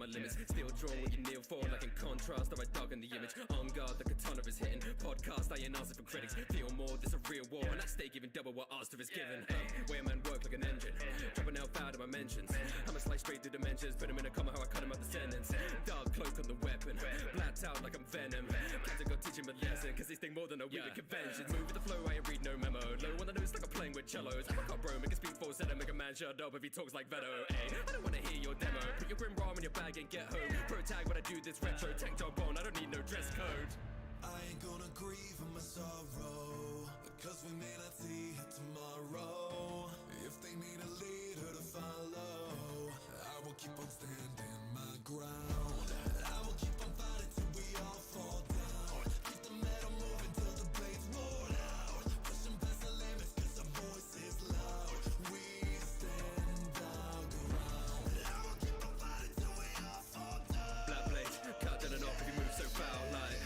my limits. Still drawn what you kneel for, like in contrast, I dug in the image. On guard, the katana is hitting. Podcast, I ain't asking for critics. Feel more, this a real war, and at stake even double what Astor is given. Way a man work like an engine, dropping out foul to my mentions. I'ma slice straight through dimensions, put him in a comma how I cut him up the sentence. Dark cloak on the weapon, blacked out like I'm Venom. Captain got teaching me a lesson, cause this thing more than a week of conventions. Move with the flow, I ain't read no memo. Low on the nose like I'm playing with cellos. I got bro, make a speed force, and make a man shut up if he talks like Veto. I don't wanna hear your demo. Put your grim raw in your bag and get home. Pro tag when I do this retro tech job on. I don't need no dress code. I ain't gonna grieve in my sorrow, because we may not see it tomorrow. If they need a leader to follow, I will keep on standing my ground. I will keep on fighting till we all fall down. Keep the metal moving till the blades roll out. Pushing past the limits cause our voice is loud. We stand our ground. I will keep on fighting till we all fall down. Black blades, cut down and off if you move so foul like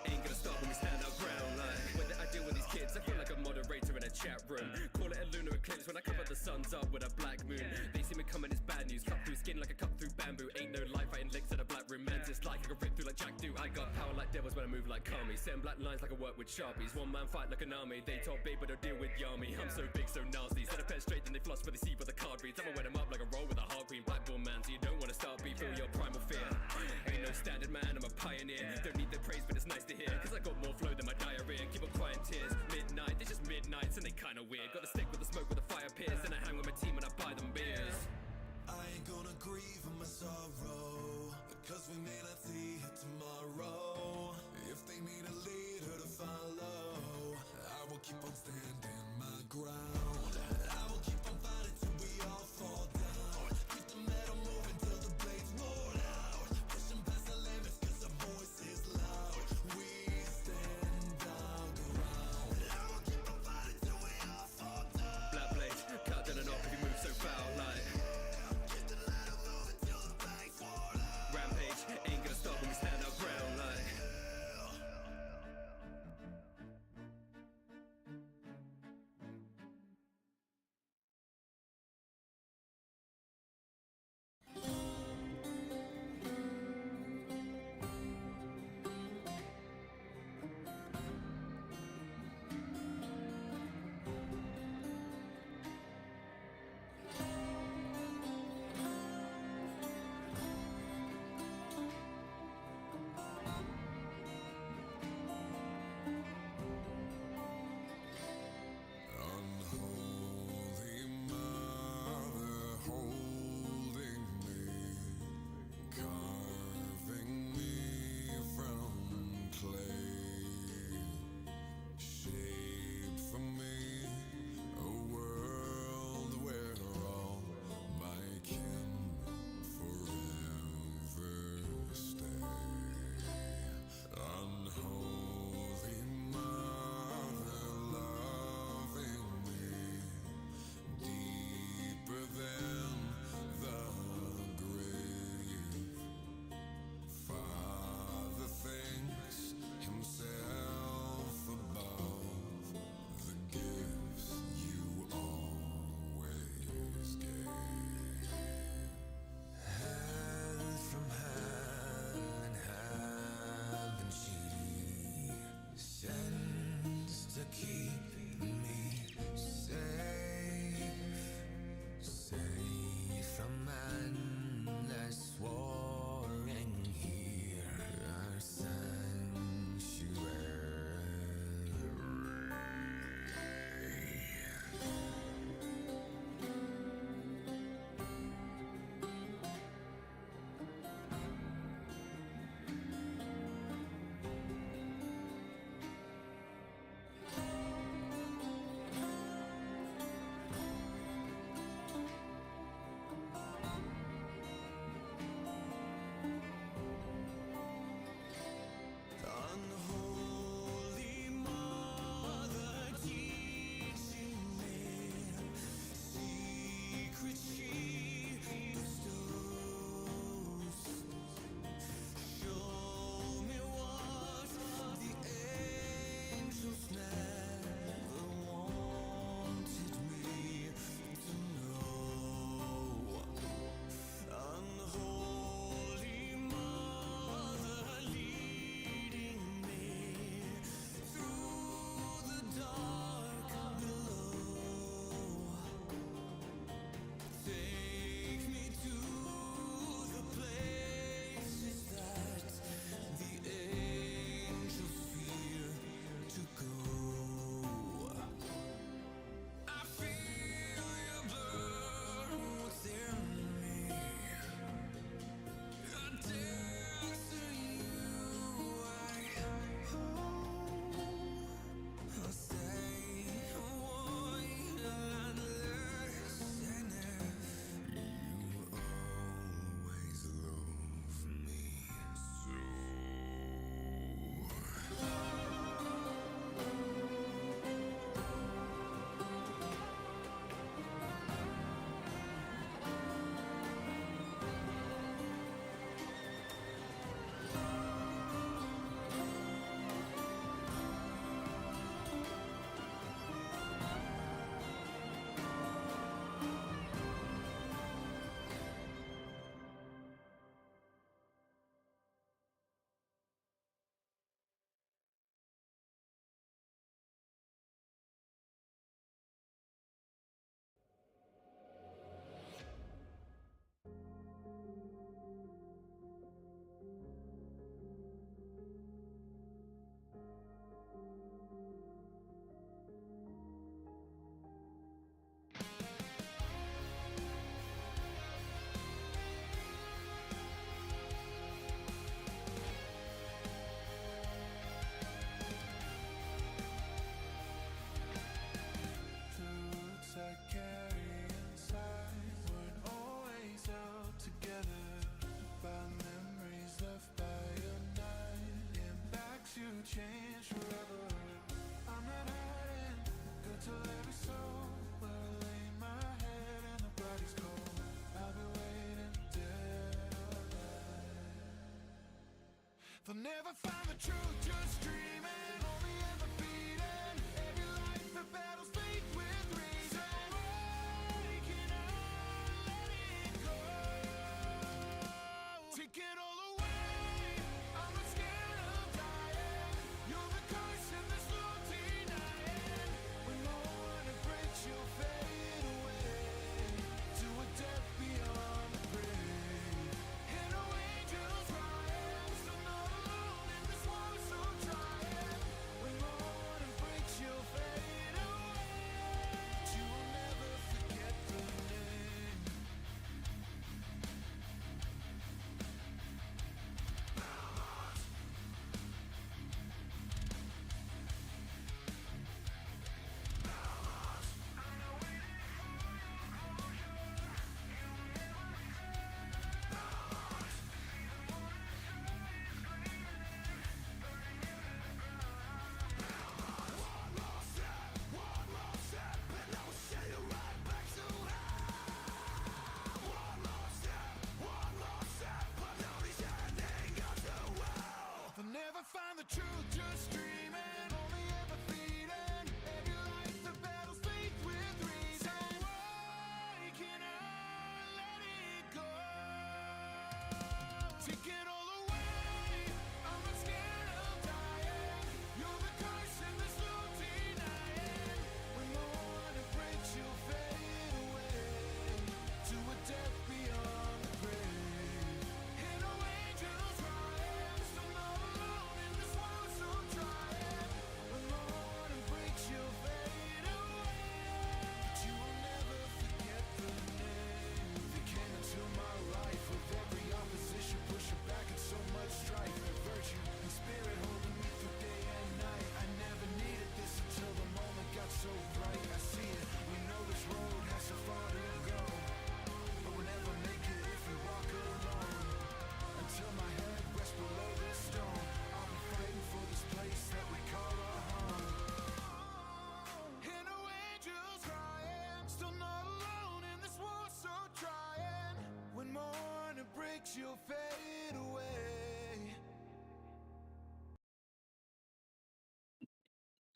ain't gonna stop when we stand our ground. Like when I deal with these kids, I feel like a moderator in a chat room. Call it a lunar eclipse when I cover the suns up with a black moon. They see me coming, it's bad news. Cut through skin like a cut through bamboo. Ain't no life fighting licks in a black room. Mantis like I can rip through like Jack do. I got power like devils when I move like Kami. Send black lines like I work with Sharpies. One man fight like an army. They talk big but don't deal with Yami. I'm so big, so nasty. Set a pen straight then they floss but they see what the card reads. I'ma wet them up like a roll with a hard green blackboard man. So you don't wanna start beef, feel your primal fear. Ain't no standard man, I'm a pioneer. Don't need the praise but it's nice to hear, cause I got more flow than my diarrhea. Keep on crying tears, midnight, they're just midnights and they kinda weird. Gotta stick with the smoke with the fire pierce, and I hang with my team and I buy them beers. I ain't gonna grieve in my sorrow, because we may not see it tomorrow. If they need a leader to follow, I will keep on standing my ground. I will keep on fighting till we all fall down. Keep the metal moving till the blades roll out. Pushing past the limits cause our voice is loud. We stand our ground. I will keep on fighting till we all fall down. Black blades, cut down and off if you move so foul like rampage, ain't gonna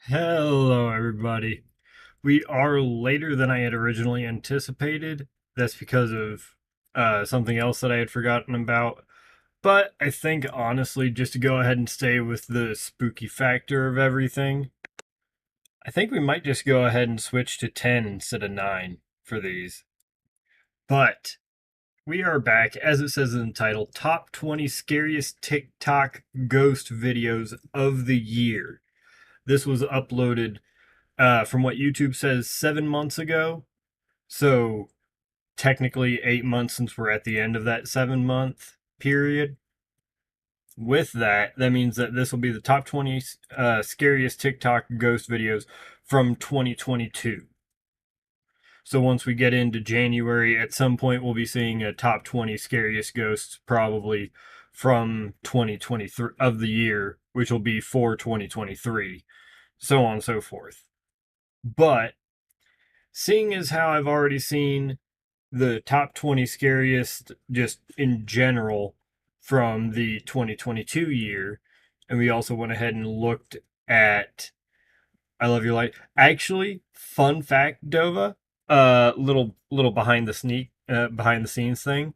Hello, everybody. We are later than I had originally anticipated. That's because of something else that I had forgotten about. But I think, honestly, just to go ahead and stay with the spooky factor of everything, I think we might just go ahead and switch to 10 instead of 9 for these. But we are back, as it says in the title, Top 20 Scariest TikTok Ghost Videos of the Year. This was uploaded from what YouTube says 7 months ago. So technically 8 months since we're at the end of that 7 month period. With that, that means that this will be the top 20 scariest TikTok ghost videos from 2022. So once we get into January, at some point we'll be seeing a top 20 scariest ghosts probably from 2023 of the year, which will be for 2023, so on and so forth. But seeing as how I've already seen the top 20 scariest just in general from the 2022 year, and we also went ahead and looked at I Love Your Light. Actually, fun fact, Dova, little behind the scenes thing.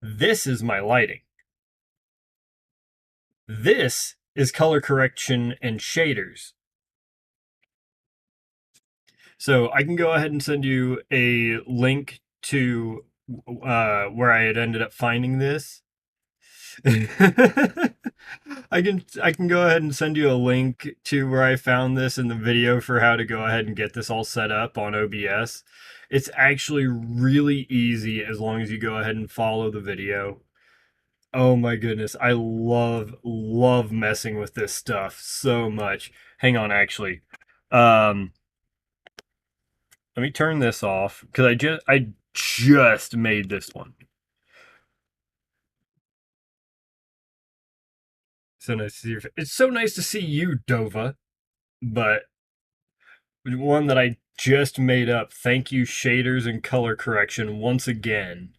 This is my lighting. This is color correction and shaders. So I can go ahead and send you a link to where I had ended up finding this. I can go ahead and send you a link to where I found this in the video for how to go ahead and get this all set up on OBS. It's actually really easy as long as you go ahead and follow the video. Oh my goodness, I love messing with this stuff so much. Hang on, actually. Um Let me turn this off because I just made this one. So nice to see your face. It's so nice to see you, Dova. But one that I just made up. Thank you, shaders and color correction once again.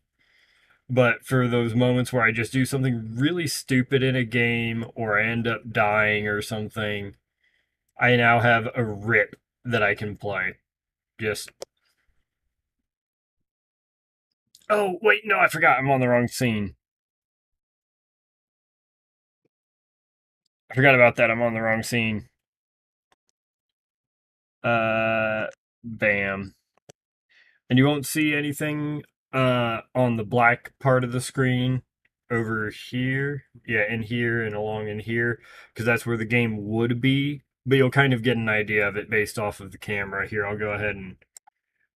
But for those moments where I just do something really stupid in a game or I end up dying or something, I now have a rip that I can play. Just oh wait, no, I forgot. I'm on the wrong scene. I forgot about that. I'm on the wrong scene. Bam. And you won't see anything on the black part of the screen over here. Yeah, in here and along in here, because that's where the game would be. But you'll kind of get an idea of it based off of the camera. Here, I'll go ahead and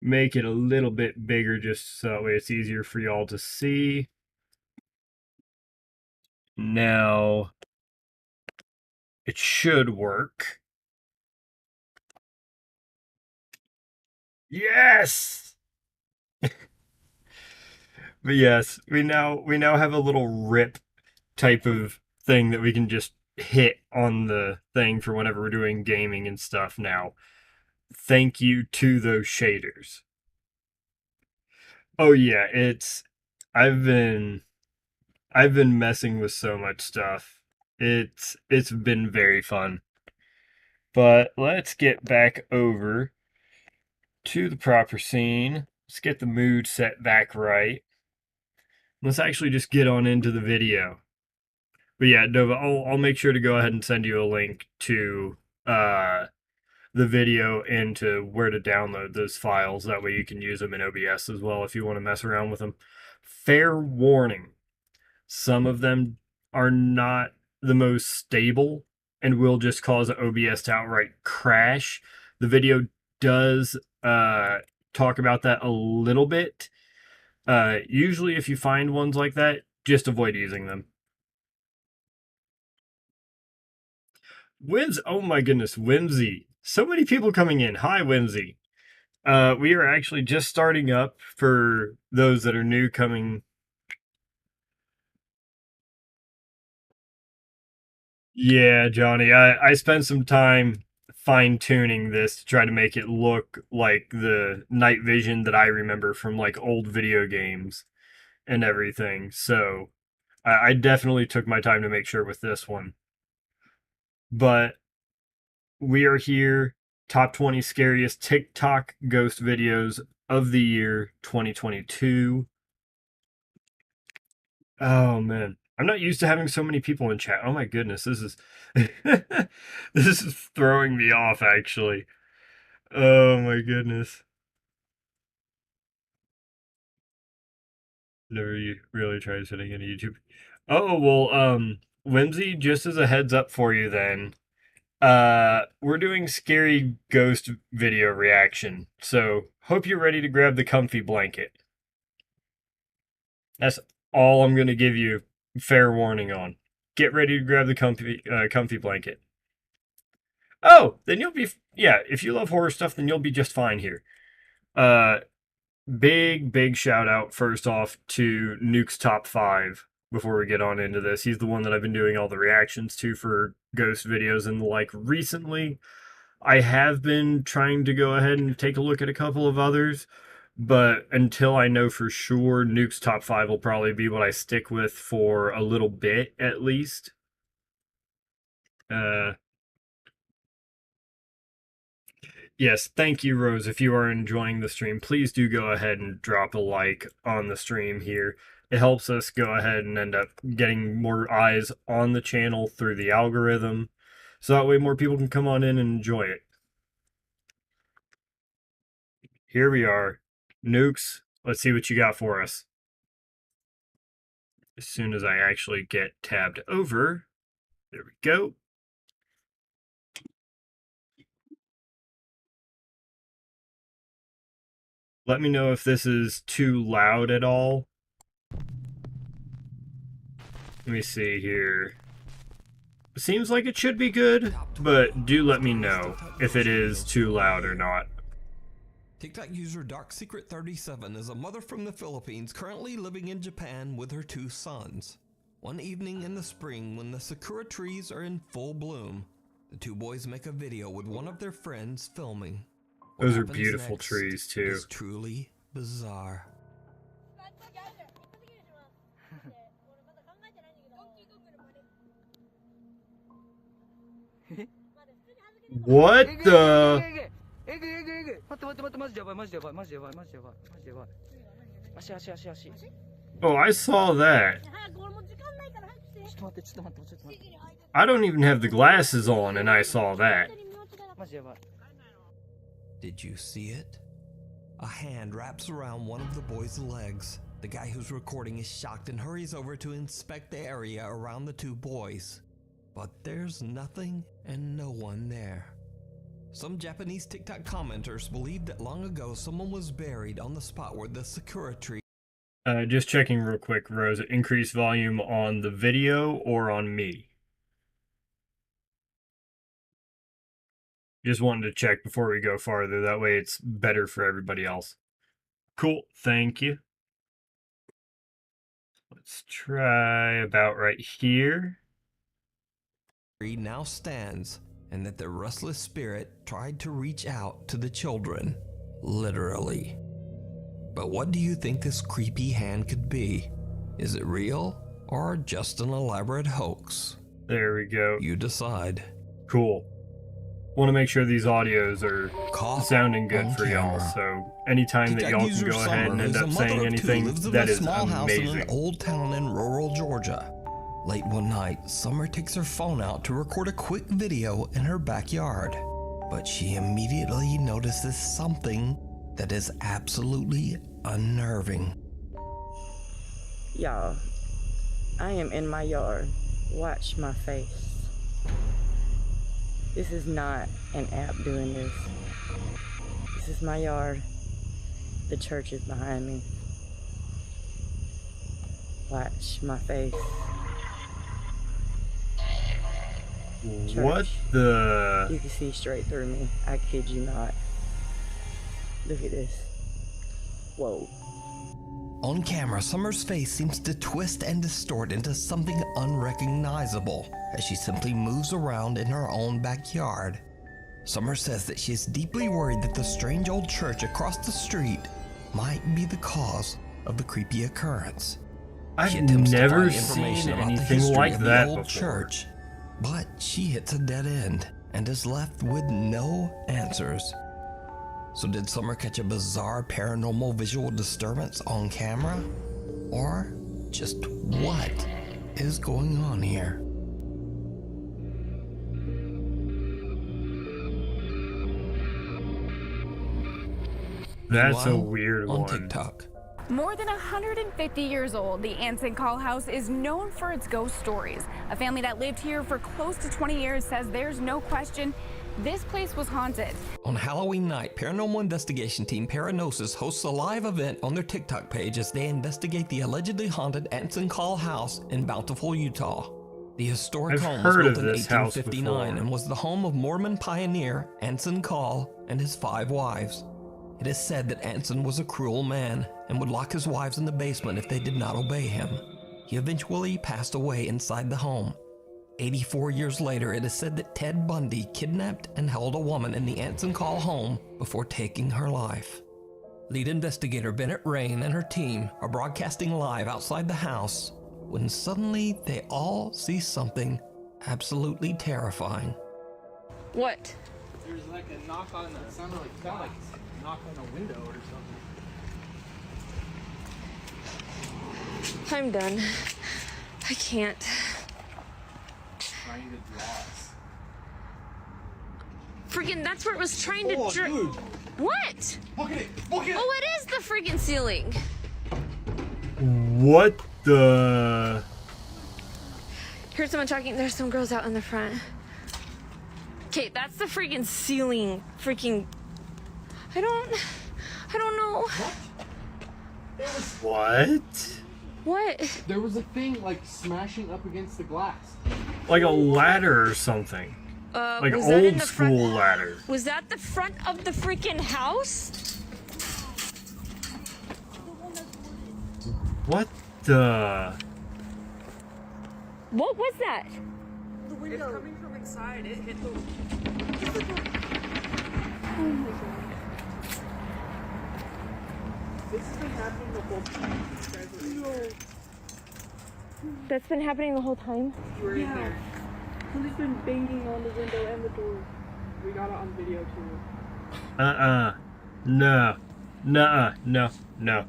make it a little bit bigger just so that way it's easier for y'all to see. Now, it should work. Yes! But yes, we now have a little rip type of thing that we can just hit on the thing for whenever we're doing gaming and stuff now. Thank you to those shaders. Oh yeah, it's I've been I've been messing with so much stuff. It's been very fun. But let's get back over to the proper scene. Let's get the mood set back right. Let's actually just get on into the video. But yeah, Nova, I'll make sure to go ahead and send you a link to the video and to where to download those files. That way you can use them in OBS as well if you want to mess around with them. Fair warning, some of them are not the most stable and will just cause OBS to outright crash. The video does talk about that a little bit. Usually, if you find ones like that, just avoid using them. Oh my goodness, Whimsy. So many people coming in. Hi, Whimsy. We are actually just starting up for those that are new coming. Yeah, Johnny, I spent some time fine tuning this to try to make it look like the night vision that I remember from like old video games and everything. So I definitely took my time to make sure with this one. But We are here. Top 20 scariest TikTok ghost videos of the year 2022. Oh man. I'm not used to having so many people in chat. Oh my goodness, this is this is throwing me off actually. Oh my goodness. Never really tried setting into YouTube. Oh well, Whimsy, just as a heads up for you then. We're doing scary ghost video reaction. So hope you're ready to grab the comfy blanket. That's all I'm gonna give you fair warning on. Get ready to grab the comfy blanket. Oh, then you'll be yeah. If you love horror stuff, then you'll be just fine here. Uh, big shout out first off to Nuke's top 5. Before we get on into this, he's the one that I've been doing all the reactions to for ghost videos and the like recently. I have been trying to go ahead and take a look at a couple of others, but until I know for sure, Nuke's top 5 will probably be what I stick with for a little bit at least. Yes, thank you, Rose. If you are enjoying the stream, please do go ahead and drop a like on the stream here. It helps us go ahead and end up getting more eyes on the channel through the algorithm, so that way more people can come on in and enjoy it. Here we are. Nukes, let's see what you got for us. As soon as I actually get tabbed over, there we go. Let me know if this is too loud at all. Let me see here. Seems like it should be good, but do let me know if it is too loud or not. TikTok user DarkSecret37 is a mother from the Philippines currently living in Japan with her 2 sons. One evening in the spring when the sakura trees are in full bloom, the 2 boys make a video with one of their friends filming. What Those are happens beautiful next trees too. is truly bizarre. What the? Oh, I saw that. I don't even have the glasses on and I saw that. Did you see it? A hand wraps around one of the boys' legs. The guy who's recording is shocked and hurries over to inspect the area around the 2 boys. But there's nothing and no one there. Some Japanese TikTok commenters believe that long ago someone was buried on the spot where the sakura tree. Just checking real quick, Rose. Increase volume on the video or on me? Just wanted to check before we go farther. That way it's better for everybody else. Cool. Thank you. Let's try about right here. Now stands, and that the restless spirit tried to reach out to the children, literally. But what do you think this creepy hand could be? Is it real or just an elaborate hoax? There we go. You decide. Cool. Want to make sure these audios are sounding good for y'all, so anytime that y'all can go ahead and end up saying anything, that is amazing. House in an amazing. old town in rural Georgia. Late one night, Summer takes her phone out to record a quick video in her backyard. But she immediately notices something that is absolutely unnerving. Y'all, I am in my yard. Watch my face. This is not an app doing this. This is my yard. The church is behind me. Watch my face. Church. What the? You can see straight through me. I kid you not. Look at this. Whoa. On camera, Summer's face seems to twist and distort into something unrecognizable as she simply moves around in her own backyard. Summer says that she is deeply worried that the strange old church across the street might be the cause of the creepy occurrence. I've She attempts never to find information seen about the anything history like of that the old before. church, but she hits a dead end. and is left with no answers. So did Summer catch a bizarre paranormal visual disturbance on camera? Or just what is going on here? That's a Meanwhile, weird on one. TikTok. More than 150 years old, the Anson Call House is known for its ghost stories. A family that lived here for close to 20 years says there's no question this place was haunted. On Halloween night, paranormal investigation team Paranosis hosts a live event on their TikTok page as they investigate the allegedly haunted Anson Call House in Bountiful, Utah. The historic I've home was heard built of in this house 1859 before. and was the home of Mormon pioneer Anson Call and his 5 wives. It is said that Anson was a cruel man and would lock his wives in the basement if they did not obey him. He eventually passed away inside the home. 84 years later, it is said that Ted Bundy kidnapped and held a woman in the Anson Call home before taking her life. Lead investigator Bennett Rain and her team are broadcasting live outside the house when suddenly they all see something absolutely terrifying. What? There's like a knock on the sounded like a knock on a window or something. I'm done. I can't. Trying to draw us. Freaking, that's where it was trying to Dude, What? look at it! Look at it! Oh, it is the freaking ceiling. What the? Here's someone talking. There's some girls out in the front. Okay, that's the freaking ceiling. Freaking. I don't know. What? What? There was a thing like smashing up against the glass. Like a ladder or something. Like was that in old the front? school ladder. Was that the front of the freaking house? What the? What was that? It's coming from inside. It hit the. This has been happening the whole time. These guys were That's been happening the whole time. You were in there. Somebody's been banging on the window and the door. We got it on video too. No. Nuh-uh. No. No.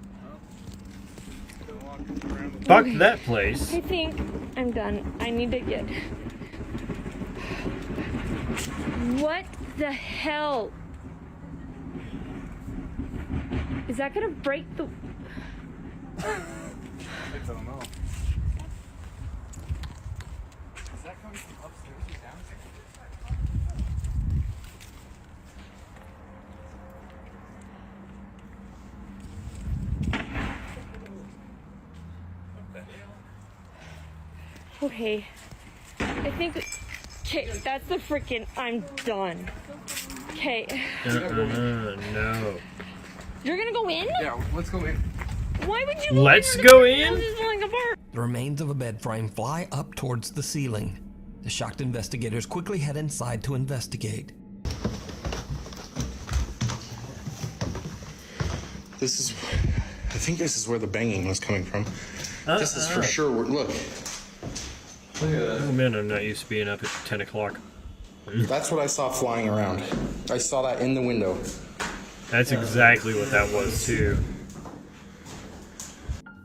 Fuck that place. I think I'm done. I need to get. What the hell? Is that gonna break the. I don't know. Is that coming from upstairs or downstairs? Okay. I think. Okay, that's the freaking. I'm done. Okay. No. You're gonna go in? Yeah, let's go in. Why would you go Let's in? go in? This is falling apart. The remains of a bed frame fly up towards the ceiling. The shocked investigators quickly head inside to investigate. This is, I think this is where the banging was coming from. This is for sure. Look, Oh man, I'm not used to being up at 10 o'clock. that's what I saw flying around. I saw that in the window. That's exactly what that was too.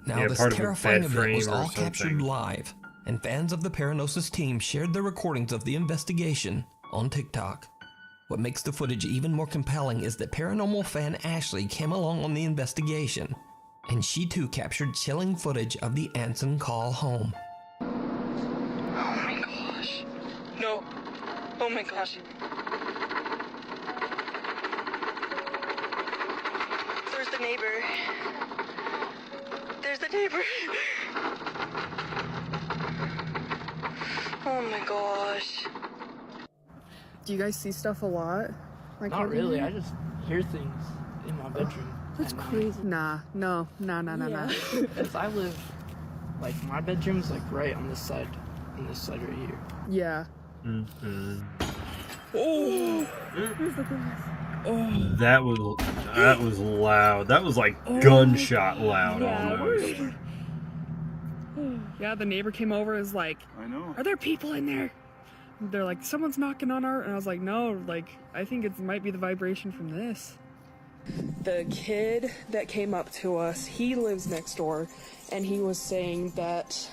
Now Yeah, this part of a terrifying bed event was frame or all captured something. live, and fans of the Paranosis team shared their recordings of the investigation on TikTok. What makes the footage even more compelling is that paranormal fan Ashley came along on the investigation, and she too captured chilling footage of the Anson Call home. Oh my gosh. No. Oh my gosh. There's the neighbor. There's the neighbor. Oh my gosh. Do you guys see stuff a lot? Like Not really. I just hear things in my bedroom. That's crazy. Nah. Because I live, like, my bedroom's like right on this side right here. Yeah. That was loud. That was like gunshot loud almost. Yeah, the neighbor came over and was like, I know. are there people in there? They're like, someone's knocking on our, and I was like, no, like, I think it might be the vibration from this. The kid that came up to us, he lives next door, and he was saying that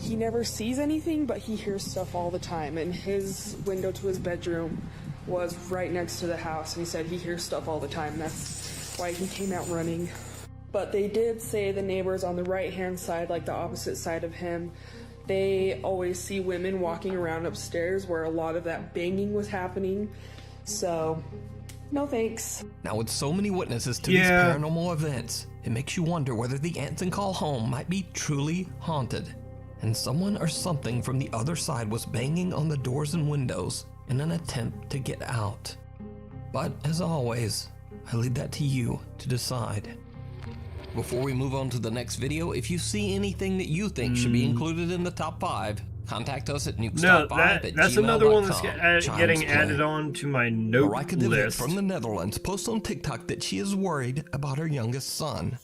he never sees anything, but he hears stuff all the time, and his window to his bedroom was right next to the house, and he said he hears stuff all the time, and that's why he came out running. But they did say the neighbors on the right-hand side, like the opposite side of him, they always see women walking around upstairs where a lot of that banging was happening, so no thanks. Now, with so many witnesses to these paranormal events, it makes you wonder whether the Anson Call home might be truly haunted, and someone or something from the other side was banging on the doors and windows in an attempt to get out. But as always, I leave that to you to decide. Before we move on to the next video, if you see anything that you think should be included in the top 5, contact us at nukestop5 that's another one that's getting added on to my note list. From the Netherlands posts on TikTok that she is worried about her youngest son.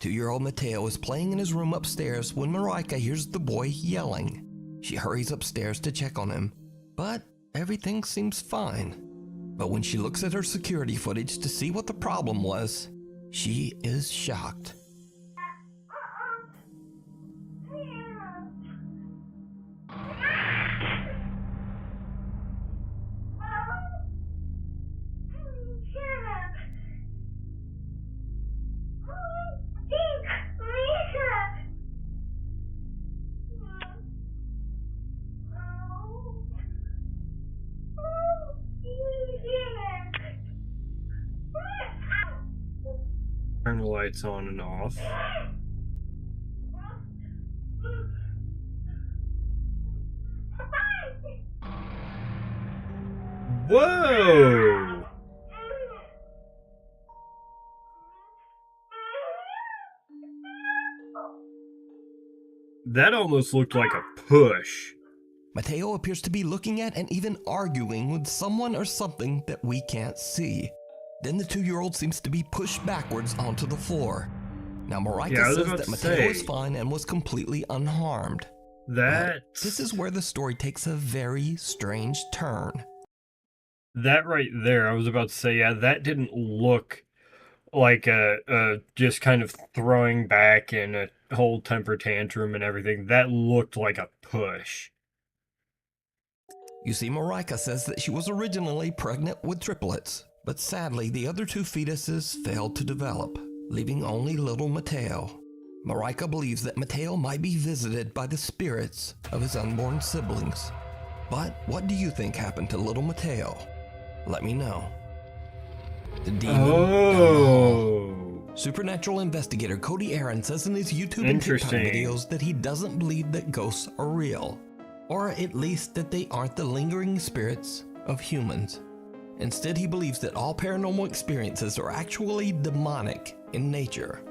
2-year-old Mateo is playing in his room upstairs when Marika hears the boy yelling. She hurries upstairs to check on him, but everything seems fine. But when she looks at her security footage to see what the problem was, she is shocked. Turn the lights on and off. Whoa! That almost looked like a push. Mateo appears to be looking at and even arguing with someone or something that we can't see. Then the 2-year-old seems to be pushed backwards onto the floor. Now Marika says that Mateo is fine and was completely unharmed. This is where the story takes a very strange turn. That right there, I was about to say, that didn't look like a just kind of throwing back and a whole temper tantrum and everything. That looked like a push. You see, Marika says that she was originally pregnant with triplets, but sadly the other 2 fetuses failed to develop, leaving only little Mateo. Marika believes that Mateo might be visited by the spirits of his unborn siblings. But what do you think happened to little Mateo? Let me know. The demon. Supernatural investigator Cody Aaron says in his YouTube and TikTok videos that he doesn't believe that ghosts are real, or at least that they aren't the lingering spirits of humans. Instead, he believes that all paranormal experiences are actually demonic in nature.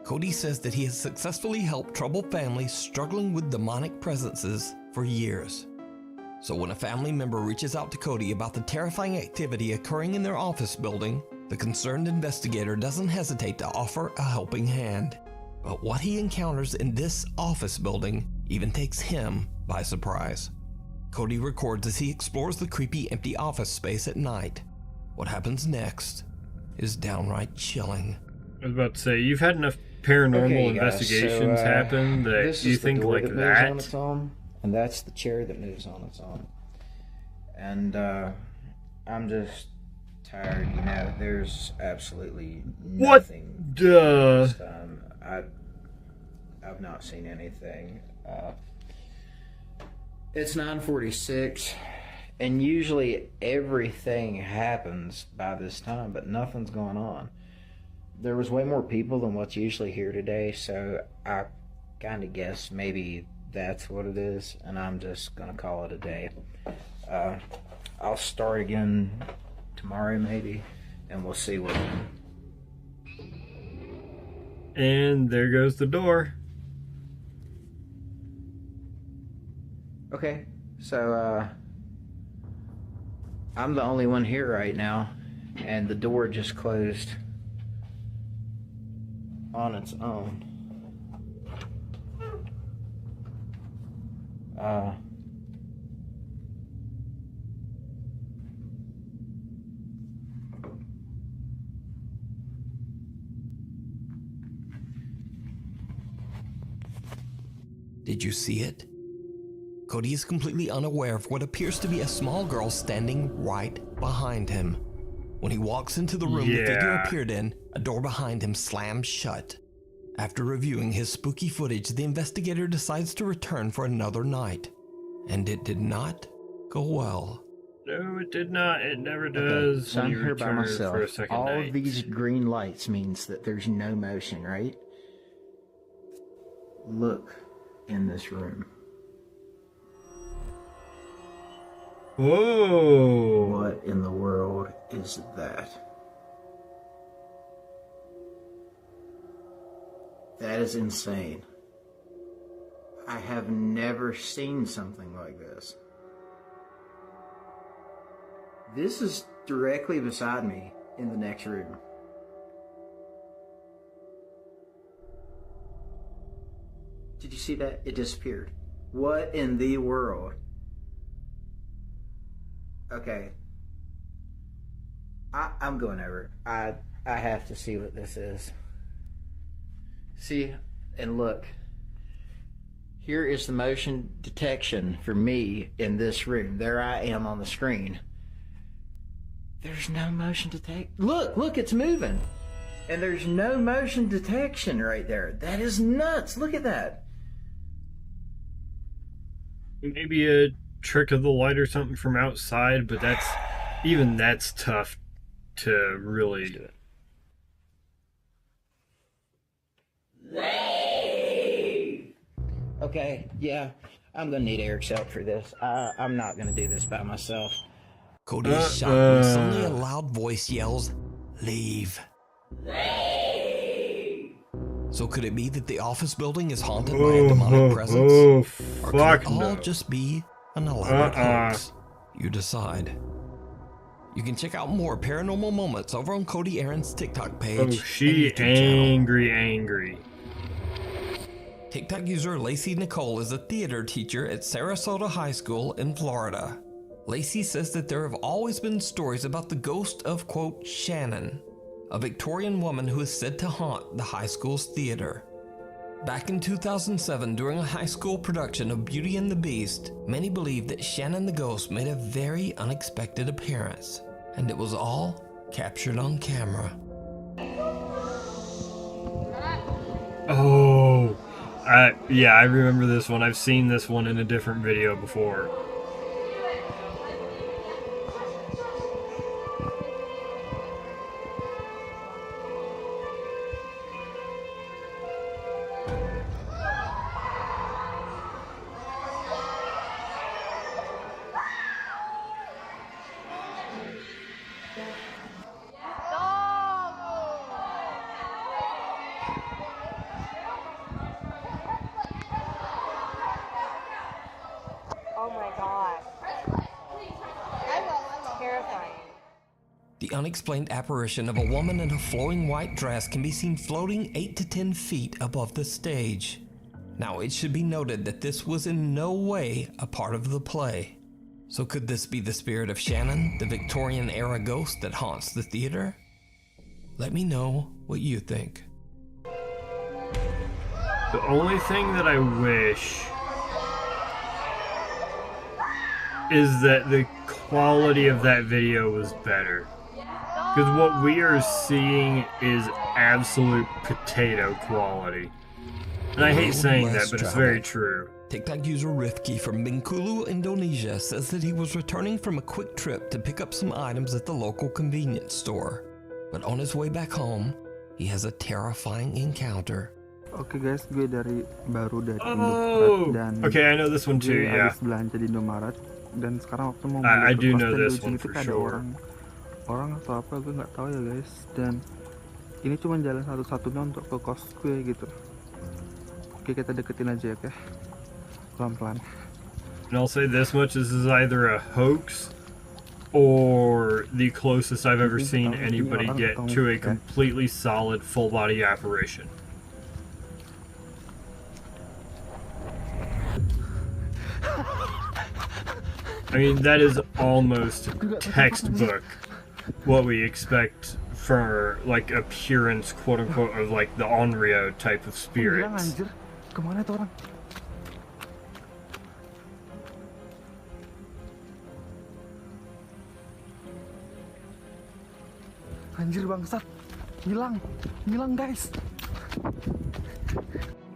Cody says that he has successfully helped troubled families struggling with demonic presences for years. So when a family member reaches out to Cody about the terrifying activity occurring in their office building, the concerned investigator doesn't hesitate to offer a helping hand. But what he encounters in this office building even takes him by surprise. Cody records as he explores the creepy empty office space at night. What happens next is downright chilling. I was about to say, you've had enough paranormal investigations happen that you think like that. On its own, and that's the chair that moves on its own. And I'm just tired, you know, there's absolutely nothing. What? Duh. This time. I've not seen anything. It's 9:46, and usually everything happens by this time, but nothing's going on. There was way more people than what's usually here today, so I kind of guess maybe that's what it is, and I'm just gonna call it a day. I'll start again tomorrow maybe, and we'll see what. And there goes the door. Okay, so I'm the only one here right now, and the door just closed on its own. Did you see it? Cody is completely unaware of what appears to be a small girl standing right behind him. When he walks into the room the figure appeared in, a door behind him slams shut. After reviewing his spooky footage, the investigator decides to return for another night. And it did not go well. No, it did not. It never does. Okay, so I'm here by myself. For a second All night. of these green lights means that there's no motion, right? Look in this room. Whoa! What in the world is that? That is insane. I have never seen something like this. This is directly beside me in the next room. Did you see that? It disappeared. What in the world? Okay. I'm going over. I have to see what this is. See, and look. Here is the motion detection for me in this room. There I am on the screen. There's no motion detect. Look, it's moving. And there's no motion detection right there. That is nuts. Look at that. Maybe a trick of the light or something from outside, but that's tough to really do it. Okay, yeah, I'm gonna need Eric's help for this. I'm not gonna do this by myself. Cody is shocked when suddenly a loud voice yells, "Leave." So could it be that the office building is haunted by a demonic presence? Or could it all just be an elaborate hoax? You decide. You can check out more paranormal moments over on Cody Aaron's TikTok page. Oh, she angry. TikTok user Lacey Nicole is a theater teacher at Sarasota High School in Florida. Lacey says that there have always been stories about the ghost of, quote, Shannon, a Victorian woman who is said to haunt the high school's theater. Back in 2007, during a high school production of Beauty and the Beast, many believed that Shannon the ghost made a very unexpected appearance, and it was all captured on camera. Oh, yeah, I remember this one. I've seen this one in a different video before. The unexplained apparition of a woman in a flowing white dress can be seen floating 8 to 10 feet above the stage. Now, it should be noted that this was in no way a part of the play. So could this be the spirit of Shannon, the Victorian-era ghost that haunts the theater? Let me know what you think. The only thing that I wish is that the quality of that video was better. Because what we are seeing is absolute potato quality. And I hate saying that, but it's very true. TikTok user Rifki from Bengkulu, Indonesia says that he was returning from a quick trip to pick up some items at the local convenience store. But on his way back home, he has a terrifying encounter. Oke guys, gue baru dari Oh! Indomaret dan Okay, I know this one too, yeah. habis belanja di Indomaret dan sekarang waktu mau I beli do ke know kos, dan this di ujung one itu for ada sure. orang atau apa gue nggak tahu ya guys, dan ini cuma jalan satu-satunya untuk ke kos gue gitu. Oke, kita deketin aja ya, oke? Pelan-pelan. And I'll say this much, this is either a hoax or the closest I've ever seen anybody get to a completely solid full body apparition. I mean, that is almost textbook what we expect for, like, appearance, quote-unquote, of, like, the Onryo type of spirits. Kemana tuh orang? Anjir bangsat. Hilang guys.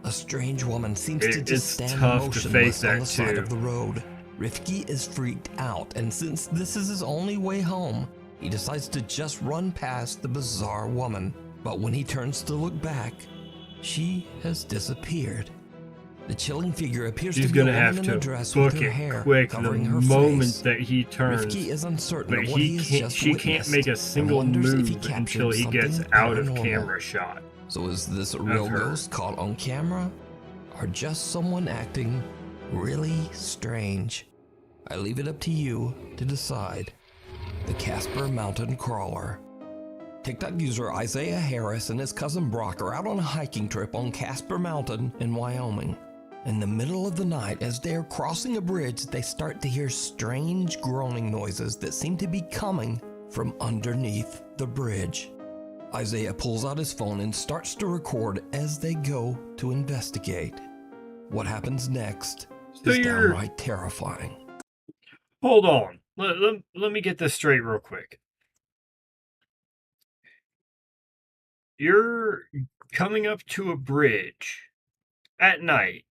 A strange woman seems to just It's stand tough to face motionless on that the side too. of the road. Rifki is freaked out, and since this is his only way home, he decides to just run past the bizarre woman. But when he turns to look back, she has disappeared. The chilling figure appears She's to be a gonna woman have in a to dress with book her it hair quick the covering her moment face. that he turns. Rifki is uncertain But of what he has can't. just She witnessed can't make a and single wonders if he move captured until he gets something out of paranormal. camera shot. So is this a real her. ghost caught on camera, or just someone acting really strange? I leave it up to you to decide. The Casper Mountain Crawler. TikTok user Isaiah Harris and his cousin Brock are out on a hiking trip on Casper Mountain in Wyoming. In the middle of the night, as they are crossing a bridge, they start to hear strange groaning noises that seem to be coming from underneath the bridge. Isaiah pulls out his phone and starts to record as they go to investigate. What happens next is downright terrifying. Hold on. Let me get this straight real quick. You're coming up to a bridge at night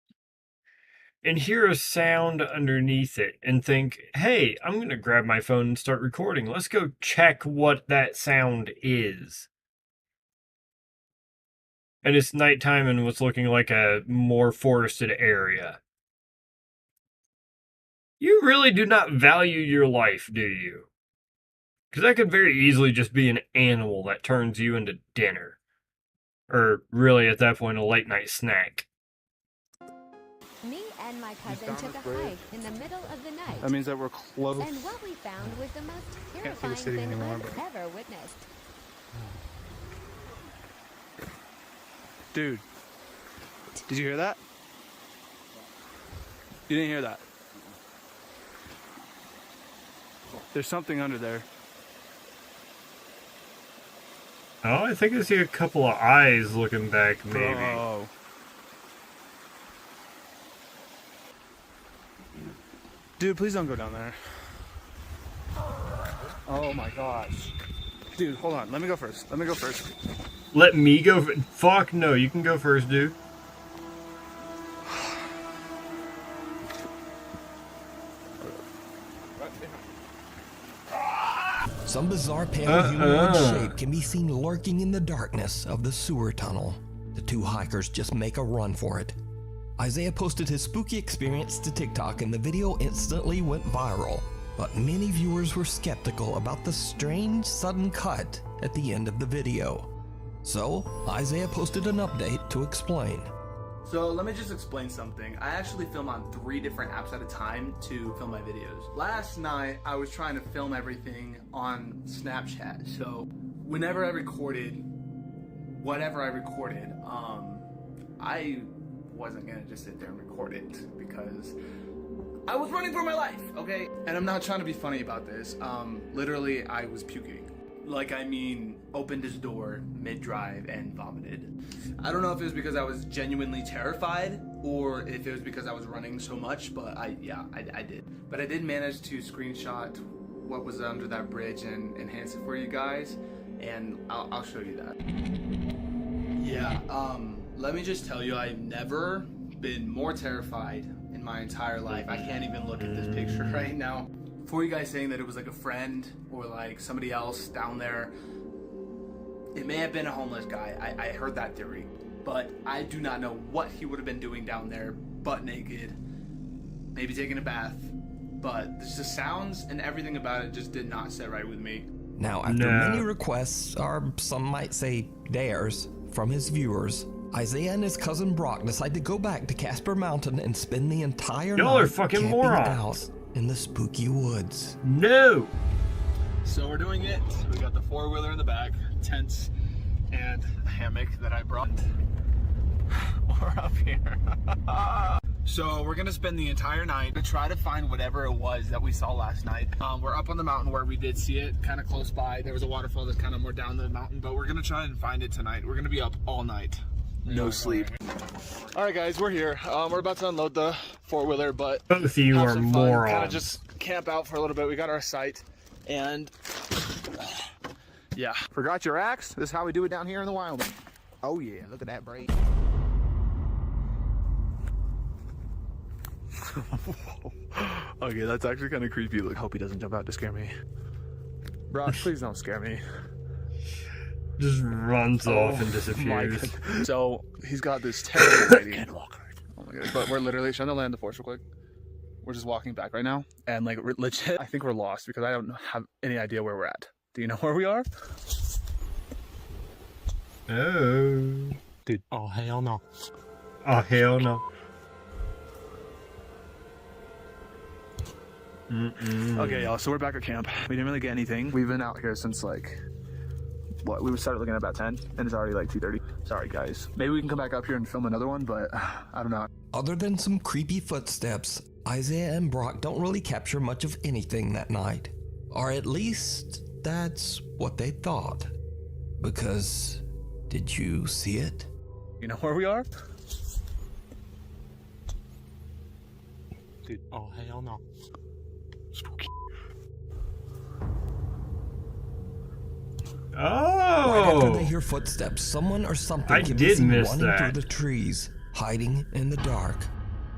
and hear a sound underneath it and think, hey, I'm going to grab my phone and start recording. Let's go check what that sound is. And it's nighttime and what's looking like a more forested area. You really do not value your life, do you? Because that could very easily just be an animal that turns you into dinner. Or really, at that point, a late night snack. Me and my cousin took a hike in the middle of the night. That means that we're close. And what we found was the most Can't see the terrifying city thing anymore, I've but- ever witnessed. Dude, did you hear that? You didn't hear that? There's something under there. Oh, I think I see a couple of eyes looking back, maybe. Bro. Dude, please don't go down there. Oh my gosh. Dude, hold on. Let me go first. Let me go. Fuck no, you can go first, dude. Some bizarre pale humanoid shape can be seen lurking in the darkness of the sewer tunnel. The two hikers just make a run for it. Isaiah posted his spooky experience to TikTok and the video instantly went viral. But many viewers were skeptical about the strange sudden cut at the end of the video. So, Isaiah posted an update to explain. So let me just explain something. I actually film on 3 different apps at a time to film my videos. Last night, I was trying to film everything on Snapchat. So whenever I recorded, whatever I recorded, I wasn't gonna just sit there and record it because I was running for my life, okay? And I'm not trying to be funny about this. Literally, I was puking. Like, I mean, opened his door mid-drive and vomited. I don't know if it was because I was genuinely terrified or if it was because I was running so much, but I did. But I did manage to screenshot what was under that bridge and enhance it for you guys, and I'll show you that. Yeah, let me just tell you, I've never been more terrified in my entire life. I can't even look at this picture right now. For you guys saying that it was like a friend or like somebody else down there, it may have been a homeless guy. I heard that theory, but I do not know what he would have been doing down there, butt naked, maybe taking a bath, but the sounds and everything about it just did not sit right with me. Now, after many requests, or some might say dares, from his viewers, Isaiah and his cousin Brock decide to go back to Casper Mountain and spend the entire Y'all night are fucking camping morons. out in the spooky woods. No! So we're doing it. We got the 4-wheeler in the back, tents, and a hammock that I brought. We're up here. So we're gonna spend the entire night to try to find whatever it was that we saw last night. We're up on the mountain where we did see it, kind of close by. There was a waterfall that's kind of more down the mountain, but we're gonna try and find it tonight. We're gonna be up all night. No sleep. All right, guys, we're here. We're about to unload the 4-wheeler, but both of you are morons. Kind of just camp out for a little bit. We got our site, and Yeah. Forgot your axe? This is how we do it down here in the wild. Oh yeah, look at that braid. Okay, that's actually kind of creepy. Look, hope he doesn't jump out to scare me. Brock, please don't scare me. Just runs off and disappears. So he's got this terrible lady. Oh my goodness. But we're literally trying to land the force real quick. We're just walking back right now. And like, we're legit, I think we're lost because I don't have any idea where we're at. Do you know where we are? Oh. Dude, oh hell no. Oh hell no. Okay, y'all, so we're back at camp. We didn't really get anything. We've been out here since like, what, we started looking at about 10 and it's already like 2:30. Sorry guys. Maybe we can come back up here and film another one, but I don't know. Other than some creepy footsteps, Isaiah and Brock don't really capture much of anything that night. Or at least, that's what they thought. Because, did you see it? You know where we are? Dude, oh hell no. Spooky. Oh! Right after they hear footsteps, someone or something can be seen running through the trees, hiding in the dark.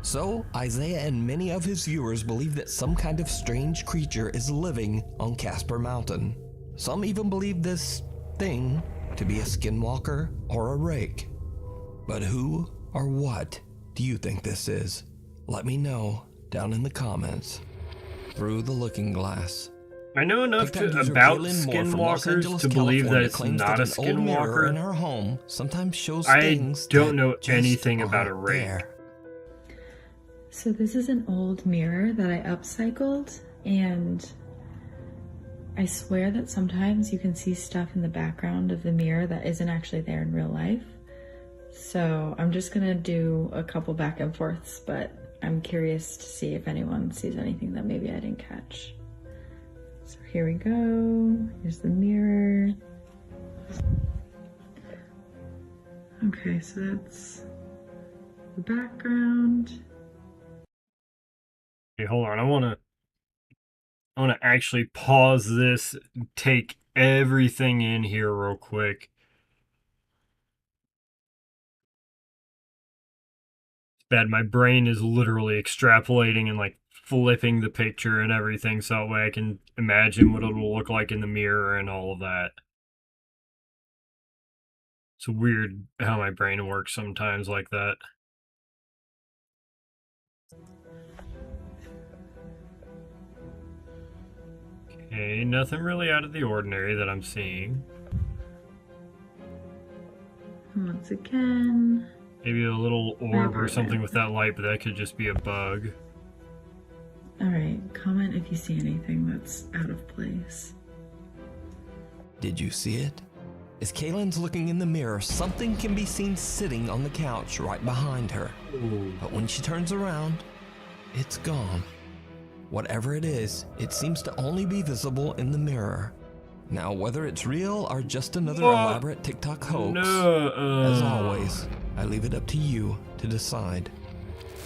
So, Isaiah and many of his viewers believe that some kind of strange creature is living on Casper Mountain. Some even believe this thing to be a skinwalker or a rake. But who or what do you think this is? Let me know down in the comments. Through the Looking Glass. I know enough about skinwalkers to believe that it's not a skinwalker. In her home sometimes shows I things don't know anything about a rake. So this is an old mirror that I upcycled, and I swear that sometimes you can see stuff in the background of the mirror that isn't actually there in real life. So I'm just gonna do a couple back and forths, but I'm curious to see if anyone sees anything that maybe I didn't catch. So here we go. Here's the mirror. Okay, so that's the background. Okay, hold on. I wanna actually pause this, take everything in here real quick. Bad, my brain is literally extrapolating and like flipping the picture and everything so that way I can imagine what it'll look like in the mirror and all of that. It's weird how my brain works sometimes like that. Okay, nothing really out of the ordinary that I'm seeing. Once again. Maybe a little orb or something with that light, but that could just be a bug. Alright, comment if you see anything that's out of place. Did you see it? As Kaylin's looking in the mirror, something can be seen sitting on the couch right behind her. Ooh. But when she turns around, it's gone. Whatever it is, it seems to only be visible in the mirror. Now, whether it's real or just another elaborate TikTok hoax, as always, I leave it up to you to decide.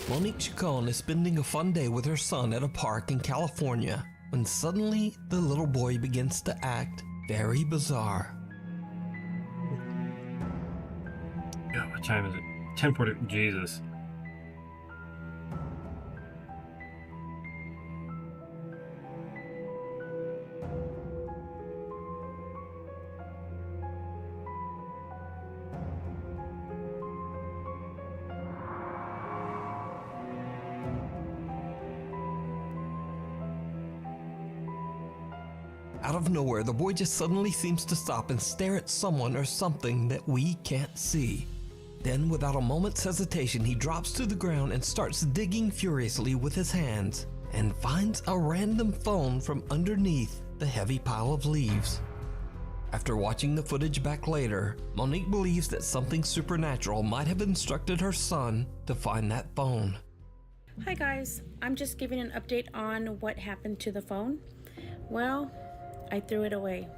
Monique Chacon is spending a fun day with her son at a park in California when suddenly the little boy begins to act very bizarre. God, what time is it? 10:40. Jesus. Out of nowhere, the boy just suddenly seems to stop and stare at someone or something that we can't see. Then, without a moment's hesitation, he drops to the ground and starts digging furiously with his hands and finds a random phone from underneath the heavy pile of leaves. After watching the footage back later, Monique believes that something supernatural might have instructed her son to find that phone. Hi guys, I'm just giving an update on what happened to the phone. Well, I threw it away.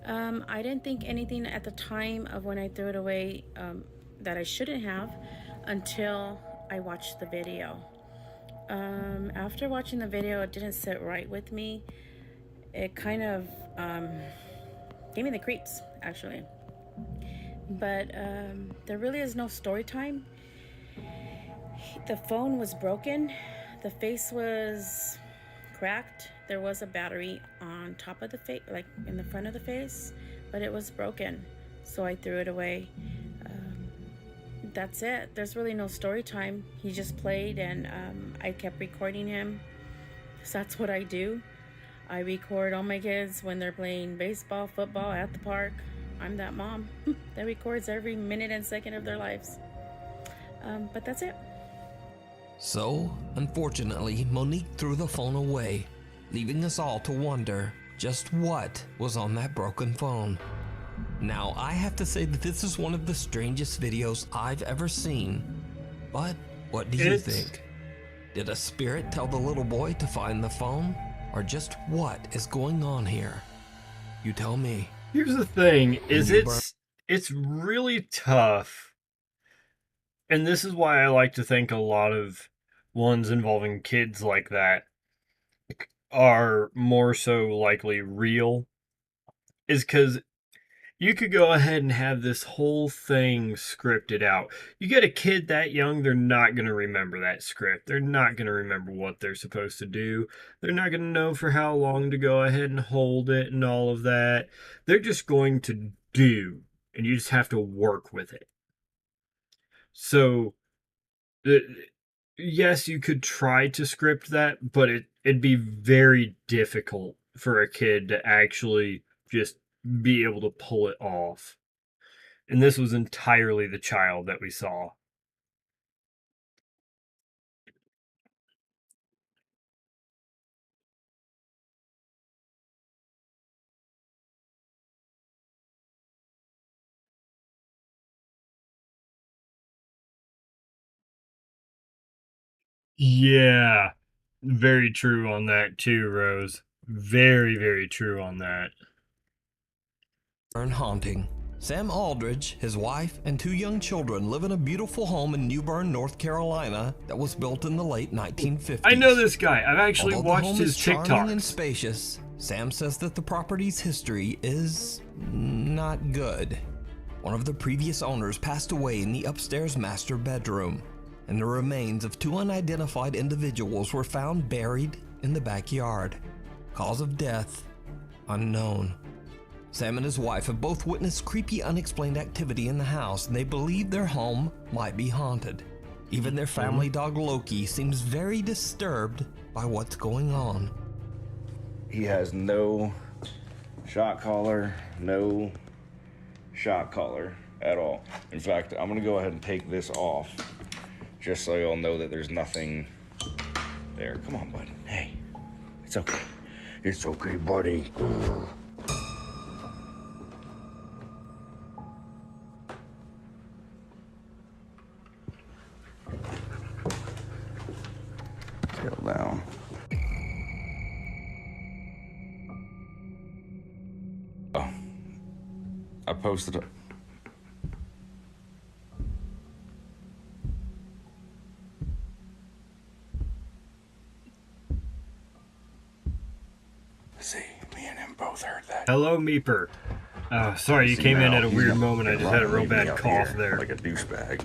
I didn't think anything at the time of when I threw it away that I shouldn't have until I watched the video. After watching the video, it didn't sit right with me. It kind of gave me the creeps, actually. But there really is no story time. The phone was broken. The face was cracked. There was a battery on top of the face, like in the front of the face, but it was broken. So I threw it away. That's it. There's really no story time. He just played, and I kept recording him. So that's what I do. I record all my kids when they're playing baseball, football, at the park. I'm that mom that records every minute and second of their lives. But that's it. So, unfortunately, Monique threw the phone away, leaving us all to wonder just what was on that broken phone. Now, I have to say that this is one of the strangest videos I've ever seen. But what do you think? Did a spirit tell the little boy to find the phone? Or just what is going on here? You tell me. Here's the thing, is it's really tough. And this is why I like to think a lot of ones involving kids like that are more so likely real. Is because you could go ahead and have this whole thing scripted out. You get a kid that young, they're not going to remember that script. They're not going to remember what they're supposed to do. They're not going to know for how long to go ahead and hold it and all of that. They're just going to do, and you just have to work with it. So, yes, you could try to script that, but it'd be very difficult for a kid to actually just be able to pull it off. And this was entirely the child that we saw. Yeah, very true on that too, Rose. Very, very true on that. Haunting. Sam Aldridge, his wife, and 2 young children live in a beautiful home in New Bern, North Carolina that was built in the late 1950s. I know this guy. I've actually Although watched the home his is charming TikToks. and spacious, Sam says that the property's history is not good. One of the previous owners passed away in the upstairs master bedroom, and the remains of 2 unidentified individuals were found buried in the backyard. Cause of death unknown. Sam and his wife have both witnessed creepy, unexplained activity in the house, and they believe their home might be haunted. Even their family dog Loki seems very disturbed by what's going on. He has no shot collar, no shot collar at all. In fact, I'm gonna go ahead and take this off just so you'll know that there's nothing there. Come on, bud. Hey, it's okay. It's okay, buddy. Settle down. Oh, I posted it. See, me and him both heard that. Hello, Meeper. Sorry, you came in at a weird moment. I just had a real bad out cough here there. Like a douchebag.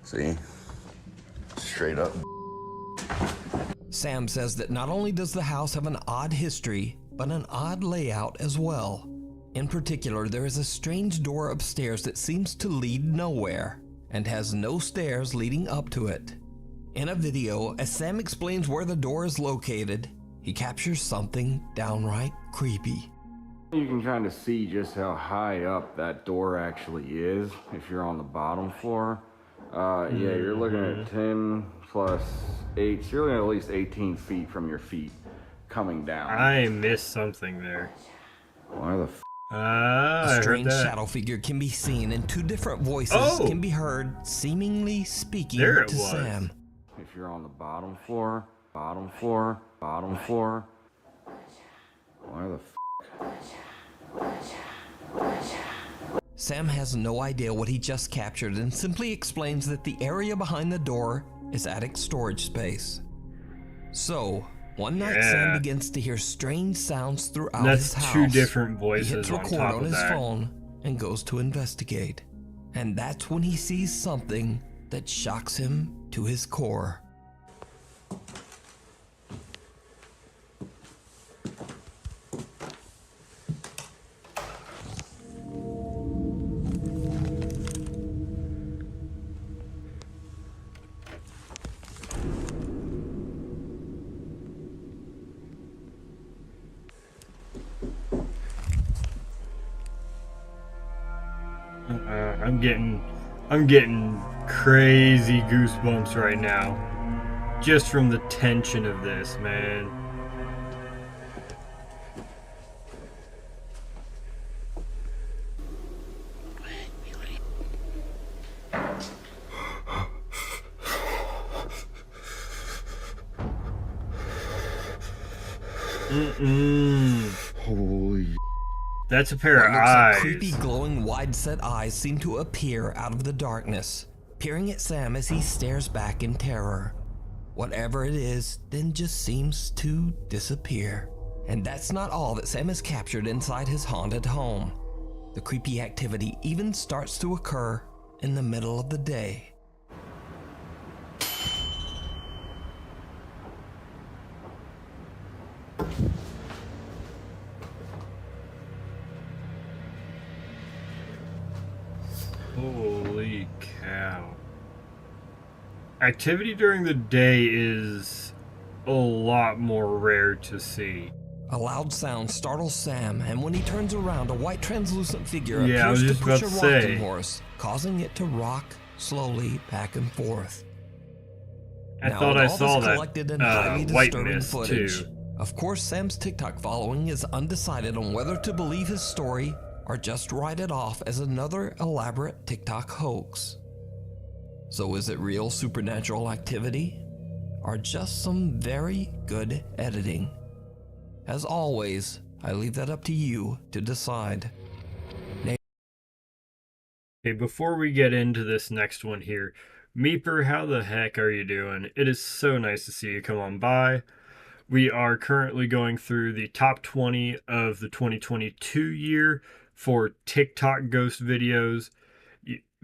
See? Straight up. Sam says that not only does the house have an odd history, but an odd layout as well. In particular, there is a strange door upstairs that seems to lead nowhere, and has no stairs leading up to it. In a video, as Sam explains where the door is located, he captures something downright creepy. You can kind of see just how high up that door actually is if you're on the bottom floor. Yeah, you're looking at 10 plus 8, so you're looking at least 18 feet from your feet coming down. I missed something there. Why the A strange shadow figure can be seen, and 2 different voices can be heard seemingly speaking There it to was. Sam. If you're on the bottom floor, bottom floor, bottom floor. Why the Sam has no idea what he just captured and simply explains that the area behind the door is attic storage space. So, One night, Sam begins to hear strange sounds throughout That's his house. two different voices He hits on record top on of his that. phone and goes to investigate. And that's when he sees something that shocks him to his core. I'm getting crazy goosebumps right now, just from the tension of this, man. Holy. That's a pair What of looks eyes. like creepy, glowing, wide-set eyes seem to appear out of the darkness, peering at Sam as he stares back in terror. Whatever it is, then just seems to disappear. And that's not all that Sam has captured inside his haunted home. The creepy activity even starts to occur in the middle of the day. Holy cow. Activity during the day is a lot more rare to see. A loud sound startles Sam, and when he turns around, a white translucent figure Yeah, I was appears just to push a about to rocking say. horse, causing it to rock slowly back and forth. I Now, thought with I all saw this that collected and highly white disturbing mist footage, too. of course, Sam's TikTok following is undecided on whether to believe his story or just write it off as another elaborate TikTok hoax. So is it real supernatural activity or just some very good editing? As always, I leave that up to you to decide. Okay, before we get into this next one here, Meeper, how the heck are you doing? It is so nice to see you come on by. We are currently going through the top 20 of the 2022 year for TikTok ghost videos.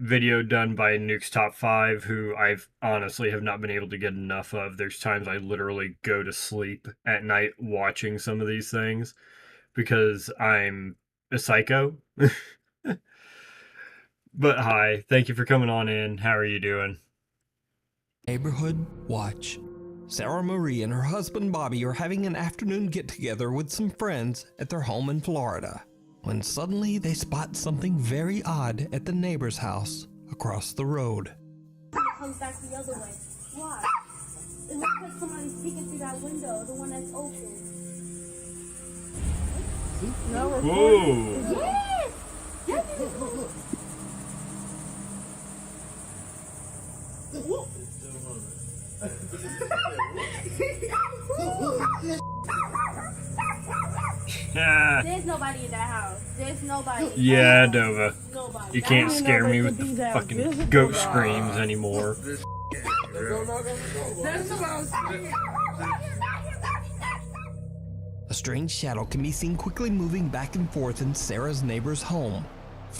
Video done by Nuke's Top 5, who I've honestly have not been able to get enough of. There's times I literally go to sleep at night watching some of these things because I'm a psycho. But hi, thank you for coming on in. How are you doing? Neighborhood Watch. Sarah Marie and her husband Bobby are having an afternoon get-together with some friends at their home in Florida, when suddenly they spot something very odd at the neighbor's house across the road. It comes back the other way. Why? It looks like somebody's peeking through that window, the one that's open. No, we're Whoa! Yes! Yes! Yeah. There's nobody in that house. There's nobody. Yeah, Dova. Nobody. You can't scare me with the fucking goat screams anymore. A strange shadow can be seen quickly moving back and forth in Sarah's neighbor's home.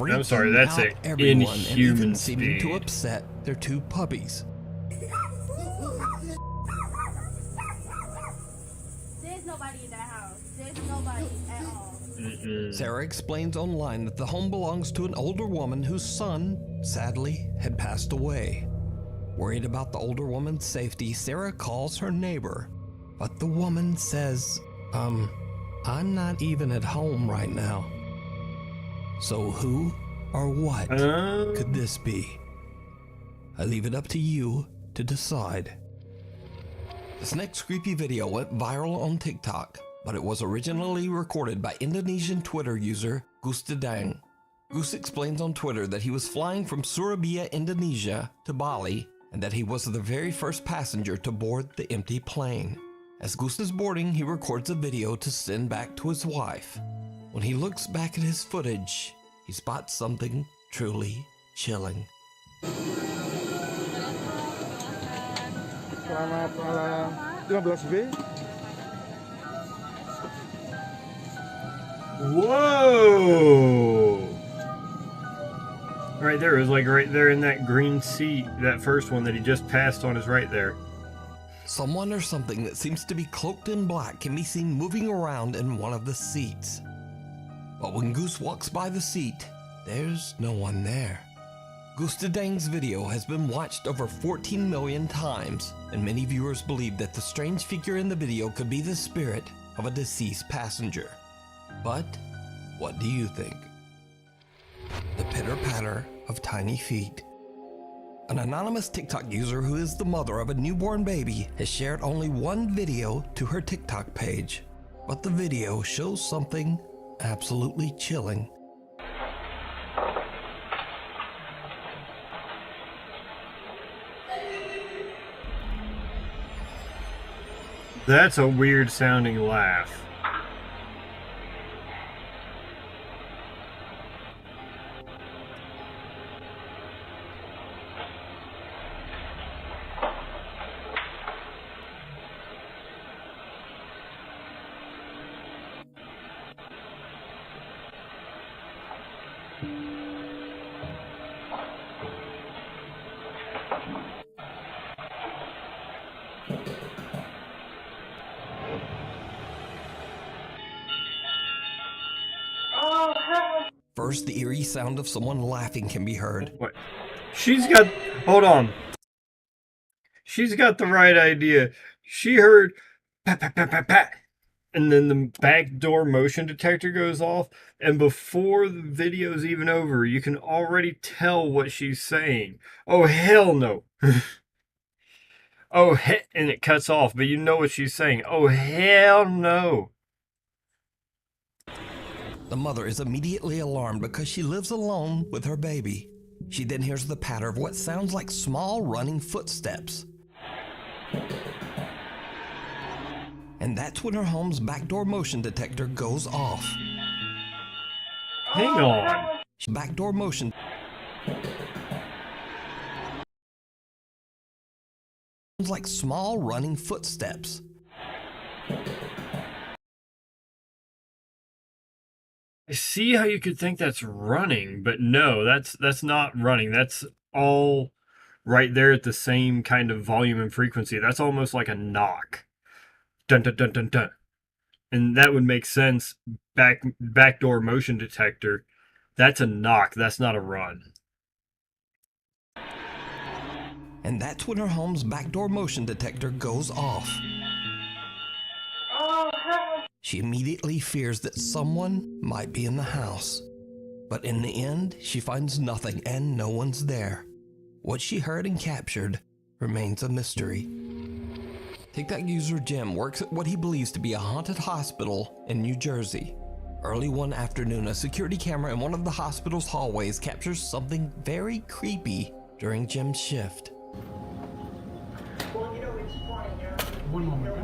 I'm sorry, that's freaking a out everyone and inhuman even seeming to speed. upset their two puppies. There's nobody in that house. There's nobody at all. Sarah explains online that the home belongs to an older woman whose son, sadly, had passed away. Worried about the older woman's safety, Sarah calls her neighbor, but the woman says, I'm not even at home right now. So who or what could this be? I leave it up to you to decide. This next creepy video went viral on TikTok, but it was originally recorded by Indonesian Twitter user Gustadang. Gus explains on Twitter that he was flying from Surabaya, Indonesia to Bali, and that he was the very first passenger to board the empty plane. As Gus is boarding, he records a video to send back to his wife. When he looks back at his footage, he spots something truly chilling. Selamat malam. 15B. Whoa! Right there, it was like right there in that green seat, that first one that he just passed on is right there. Someone or something that seems to be cloaked in black can be seen moving around in one of the seats. But when Goose walks by the seat, there's no one there. Goose to Dang's video has been watched over 14 million times, and many viewers believe that the strange figure in the video could be the spirit of a deceased passenger. But what do you think? The pitter-patter of tiny feet. An anonymous TikTok user who is the mother of a newborn baby has shared only one video to her TikTok page, but the video shows something absolutely chilling. That's a weird sounding laugh. First, the eerie sound of someone laughing can be heard. What? She's got... Hold on. She's got the right idea. She heard... Pat, pat, pat, pat, pat. And then the back door motion detector goes off. And before the video's even over, you can already tell what she's saying. Oh, hell no. Oh, and it cuts off. But you know what she's saying. Oh, hell no. The mother is immediately alarmed because she lives alone with her baby. She then hears the patter of what sounds like small running footsteps. And that's when her home's backdoor motion detector goes off. Hang on. Backdoor motion. Sounds like small running footsteps. I see how you could think that's running, but no, that's not running. That's all right there at the same kind of volume and frequency. That's almost like a knock. Dun dun dun dun dun. And that would make sense. Backdoor motion detector. That's a knock. That's not a run. And that's when her home's backdoor motion detector goes off. She immediately fears that someone might be in the house. But in the end, she finds nothing and no one's there. What she heard and captured remains a mystery. TikTok user Jim works at what he believes to be a haunted hospital in New Jersey. Early one afternoon, a security camera in one of the hospital's hallways captures something very creepy during Jim's shift. One moment,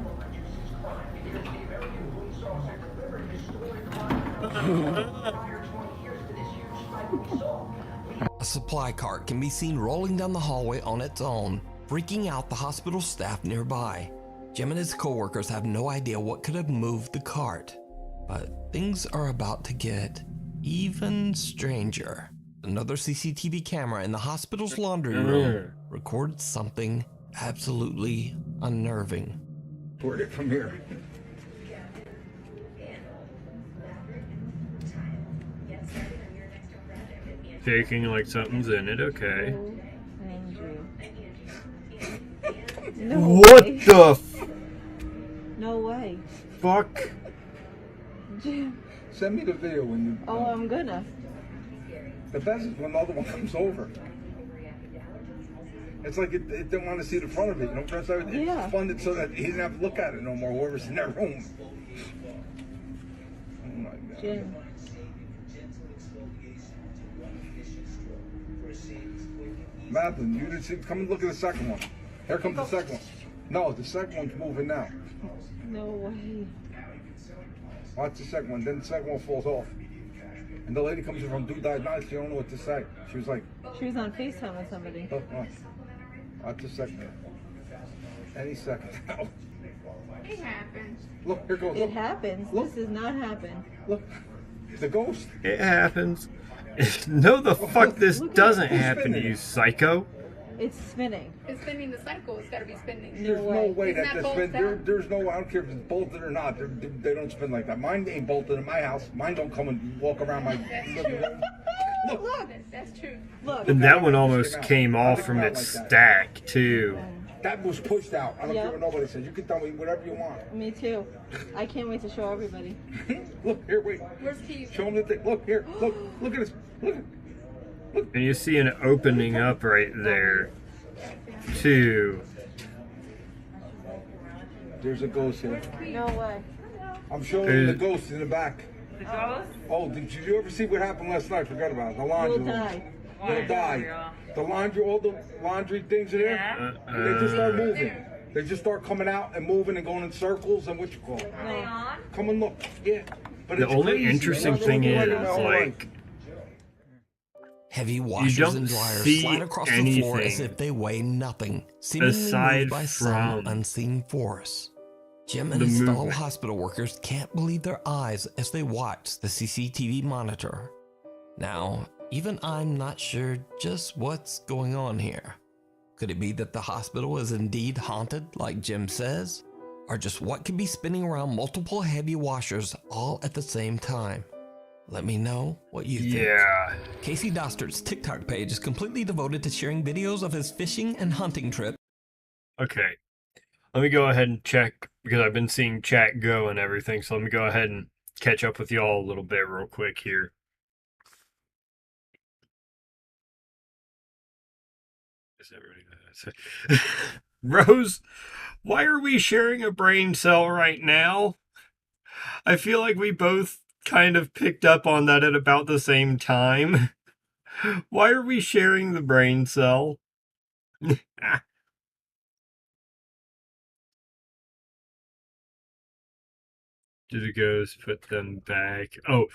A supply cart can be seen rolling down the hallway on its own, freaking out the hospital staff nearby. Jim and his co-workers have no idea what could have moved the cart. But things are about to get even stranger. Another CCTV camera in the hospital's laundry room records something absolutely unnerving. Record it from here. Shaking like something's in it, okay. No what way. the No way. fuck? Jim. Send me the video when you... Oh, I'm gonna. The best is when the other one comes over. It's like it didn't want to see the front of it, you know? First, it funded so that he didn't have to look at it no more, whoever's in that room. Oh my God. Jim. Madeline, you didn't see... Come and look at the second one. Here comes the second one. No, the second one's moving now. No way. Watch the second one, then the second one falls off. And the lady comes in from Do Diagnostics, she don't know what to say. She was like... She was on FaceTime with somebody. Look, watch the second one. Any second now. It happens. Look, here goes. It Look. happens. Look. This does not happen. Look. The ghost? It happens. No, the fuck this doesn't happen to you, psycho. It's spinning. It's spinning the cycle. It's got to be spinning. There's no way Isn't that that they spin. bolted There's no. I don't care if it's bolted or not. They don't spin like that. Mine ain't bolted in my house. Mine don't come and walk around my living room. Look, that's true. Look. And that one almost came off from its stack, too. That was pushed out. I don't care what nobody says. You can tell me whatever you want. Me too. I can't wait to show everybody. Look, here, wait. Where's Keith? Show them the thing. Look, here. Look at this. Look. And you see an opening up right there, too. There's a ghost here. No way. I'm showing you the ghost in the back. The ghost? Oh, did you ever see what happened last night? Forgot about it. The laundry. You'll die. They'll die. The laundry, all the laundry things are there. They just start moving. They just start coming out and moving and going in circles and what you call it. Come and look. Yeah. But The only interesting thing is, like, heavy washers don't and dryers see slide across the floor as anything if they weigh nothing, seemingly aside moved by some from unseen force. Jim and the his fellow movement. hospital workers can't believe their eyes as they watch the CCTV monitor. Now, even I'm not sure just what's going on here. Could it be that the hospital is indeed haunted, like Jim says? Or just what could be spinning around multiple heavy washers all at the same time? Let me know what you think. Yeah. Casey Dostert's TikTok page is completely devoted to sharing videos of his fishing and hunting trips. Okay. Let me go ahead and check, because I've been seeing chat go and everything, so let me go ahead and catch up with y'all a little bit real quick here. Is that ready? Rose, why are we sharing a brain cell right now? I feel like we both kind of picked up on that at about the same time. Why are we sharing the brain cell? Did it goes put them back? Oh,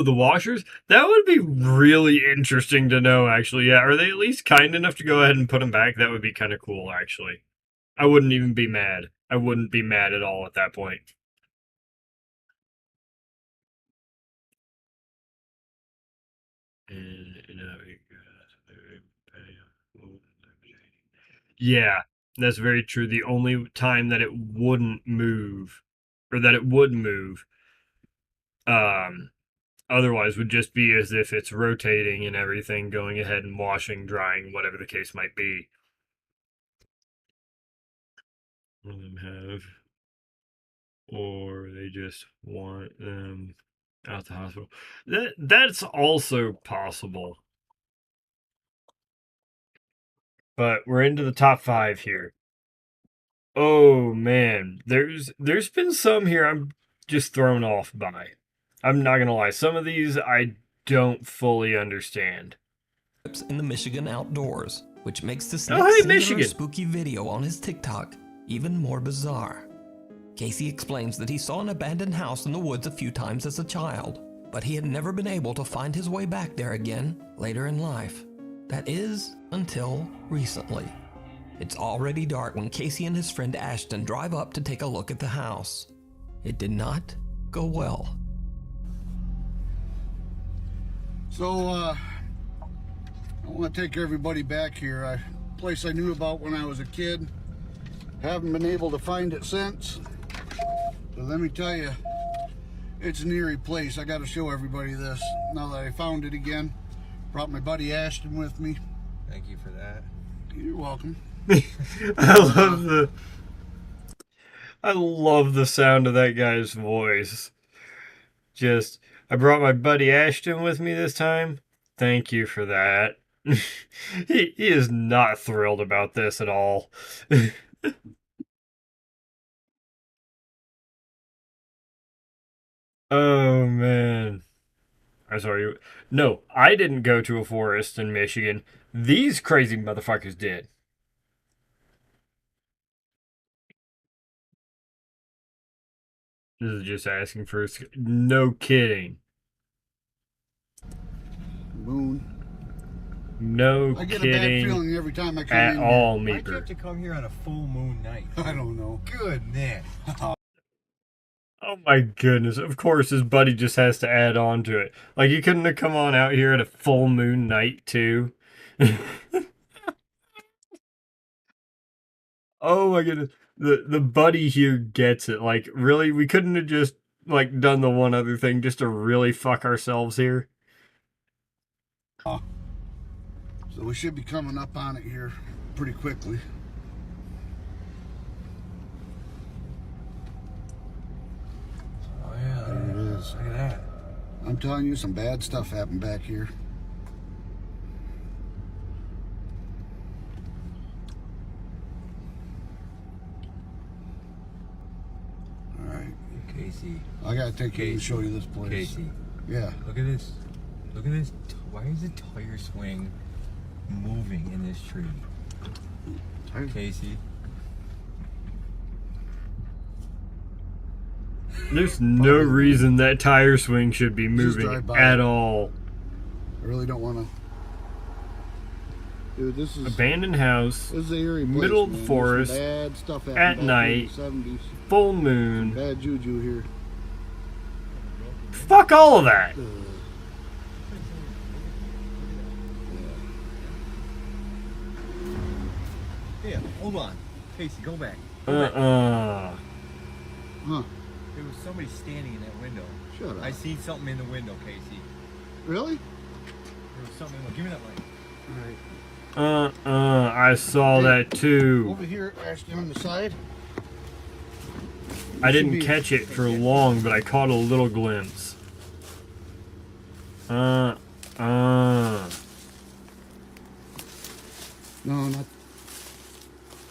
the washers? That would be really interesting to know, actually. Yeah, are they at least kind enough to go ahead and put them back? That would be kind of cool, actually. I wouldn't even be mad. I wouldn't be mad at all at that point. Yeah, that's very true. The only time that it wouldn't move, or that it would move, otherwise would just be as if it's rotating and everything, going ahead and washing, drying, whatever the case might be. One of them have, or they just want them out the hospital. That's also possible. But we're into the top 5 here. Oh man, there's been some here I'm just thrown off by. I'm not gonna lie, some of these I don't fully understand. In the Michigan outdoors, which makes this Oh, next hey, singular Michigan. spooky video on his TikTok even more bizarre. Casey explains that he saw an abandoned house in the woods a few times as a child, but he had never been able to find his way back there again later in life. That is, until recently. It's already dark when Casey and his friend Ashton drive up to take a look at the house. It did not go well. So, I want to take everybody back here. A place I knew about when I was a kid. Haven't been able to find it since. But let me tell you, it's an eerie place. I got to show everybody this now that I found it again. Brought my buddy Ashton with me. Thank you for that. You're welcome. I love the sound of that guy's voice. Just, I brought my buddy Ashton with me this time. Thank you for that. He is not thrilled about this at all. Oh man. I'm sorry. No, I didn't go to a forest in Michigan. These crazy motherfuckers did. This is just asking for a... No kidding. Moon. No I get kidding a bad feeling every time I come at in all, here. Why'd you have Meeper. to come here on a full moon night? I don't know. Goodness. Oh my goodness. Of course, his buddy just has to add on to it. Like, he couldn't have come on out here at a full moon night, too. Oh my goodness. The buddy here gets it. Like, really? We couldn't have just, like, done the one other thing just to really fuck ourselves here? So we should be coming up on it here pretty quickly. Oh yeah, There it is. look at that. I'm telling you, some bad stuff happened back here. All right. Casey. I gotta take you and show you this place. Casey. Yeah. Look at this. Look at this. Why is the tire swing moving in this tree? Casey. There's no reason that tire swing should be moving at all. I really don't want to. Dude, this is abandoned house, this is the eerie place, middle of the man. forest, There's some bad stuff happened at back night, in the 70s. full moon. Bad juju here. Fuck all of that. Yeah, hold on. Casey, go back. Huh. There was somebody standing in that window. Shut up. I seen something in the window, Casey. Really? There was something in the window. Give me that light. I saw that too. Over here, Ashton, on the side. I didn't catch it for long, but I caught a little glimpse. No, not.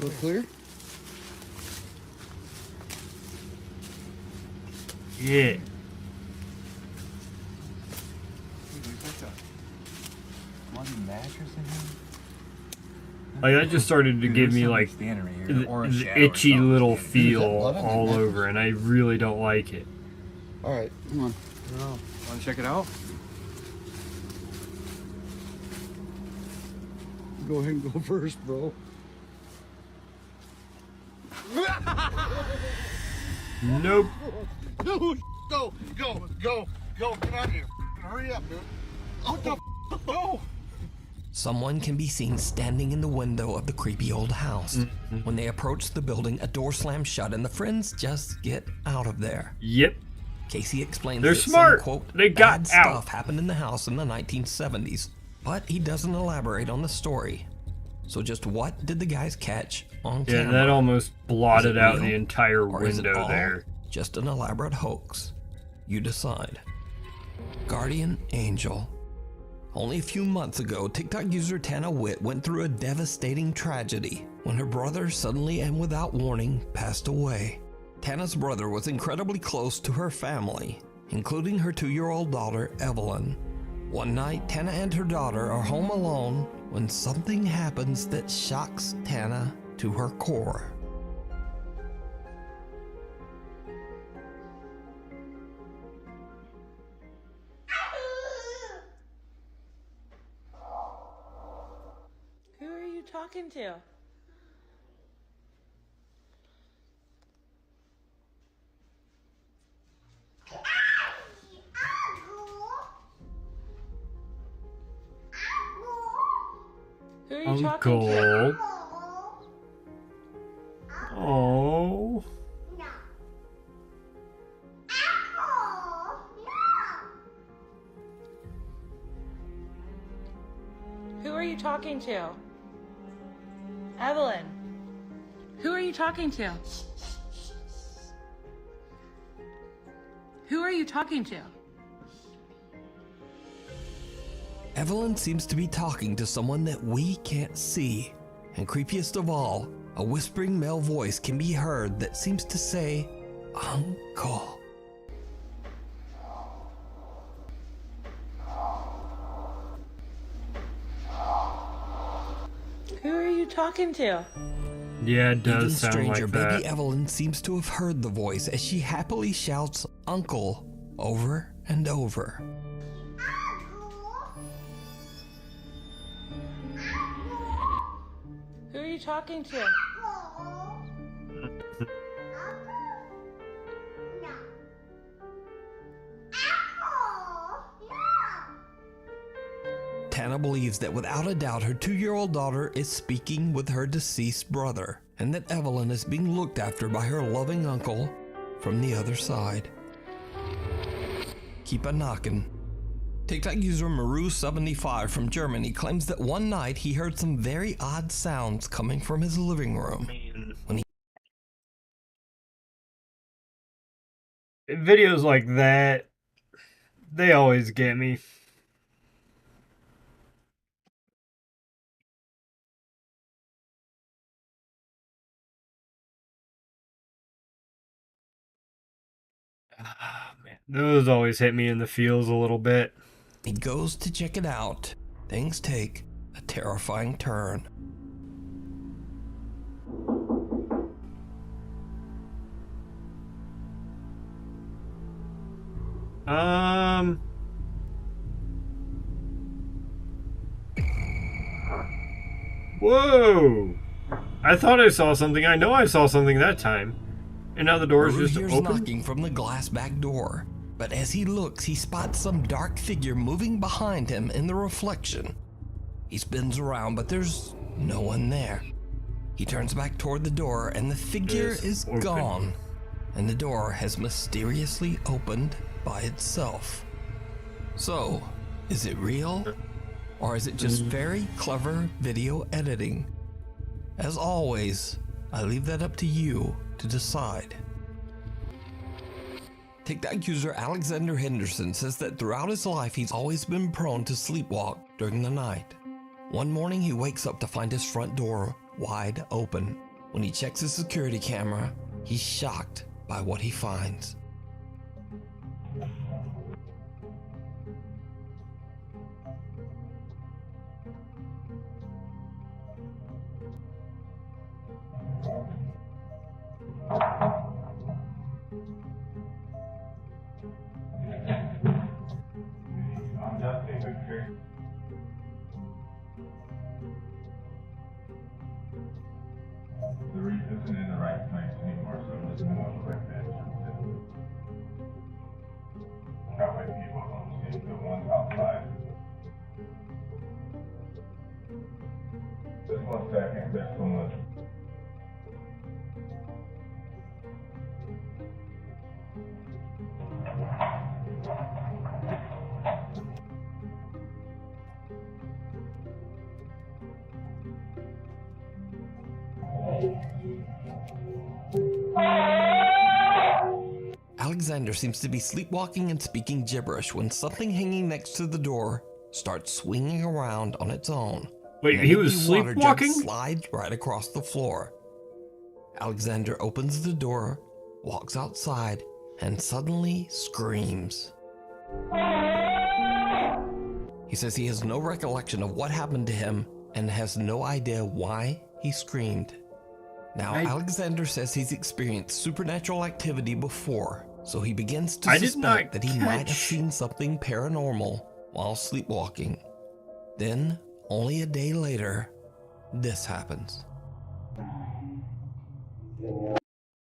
Go clear? Yeah. Mattress in here? Like, that just started to give me like the itchy little feel all over, and I really don't like it. All right, come on. Want to check it out? Go ahead and go first, bro. Nope. No, go, go, go, go. Get out of here. Hurry up, dude. What the go? Someone can be seen standing in the window of the creepy old house. When they approach the building, a door slams shut and the friends just get out of there. Yep. Casey explains They're that smart. some, quote, They got bad out. stuff happened in the house in the 1970s, but he doesn't elaborate on the story. So just what did the guys catch on camera? Yeah, that almost blotted out real, the entire or is it window all there. just an elaborate hoax? You decide. Guardian Angel. Only a few months ago, TikTok user Tana Witt went through a devastating tragedy when her brother suddenly and without warning passed away. Tana's brother was incredibly close to her family, including her 2-year-old daughter, Evelyn. One night, Tana and her daughter are home alone when something happens that shocks Tana to her core. Who are you talking to? Who are you talking to? Oh. Who are you talking to? Evelyn. Who are you talking to? Who are you talking to? Evelyn seems to be talking to someone that we can't see. And creepiest of all, a whispering male voice can be heard that seems to say, Uncle. Who are you talking to? Yeah, it does Even sound stranger, like that. baby Evelyn seems to have heard the voice as she happily shouts, Uncle, over and over. Who are you talking to? Tana believes that without a doubt her 2-year-old daughter is speaking with her deceased brother, and that Evelyn is being looked after by her loving uncle from the other side. Keep a knocking. TikTok user Maru75 from Germany claims that one night he heard some very odd sounds coming from his living room. When he Videos like that, they always get me. Oh, man. Those always hit me in the feels a little bit. He goes to check it out. Things take a terrifying turn. Whoa! I thought I saw something. I know I saw something that time. And now the door is Maru just hears open? knocking from the glass back door. But as he looks, he spots some dark figure moving behind him in the reflection. He spins around, but there's no one there. He turns back toward the door, and the figure is gone. And the door has mysteriously opened by itself. So, is it real? Or is it just very clever video editing? As always, I leave that up to you to decide. TikTok user Alexander Henderson says that throughout his life he's always been prone to sleepwalk during the night. One morning he wakes up to find his front door wide open. When he checks his security camera, he's shocked by what he finds. The reef isn't in the right place anymore, so I'm just gonna go quick there. That way people don't see the ones outside. Just 1 second, there's so much. Alexander seems to be sleepwalking and speaking gibberish when something hanging next to the door starts swinging around on its own. Wait, he was sleepwalking? Slides right across the floor. Alexander opens the door, walks outside, and suddenly screams. He says he has no recollection of what happened to him and has no idea why he screamed. Now, Alexander says he's experienced supernatural activity before, so he begins to suspect that he might have seen something paranormal while sleepwalking. Then, only a day later, this happens.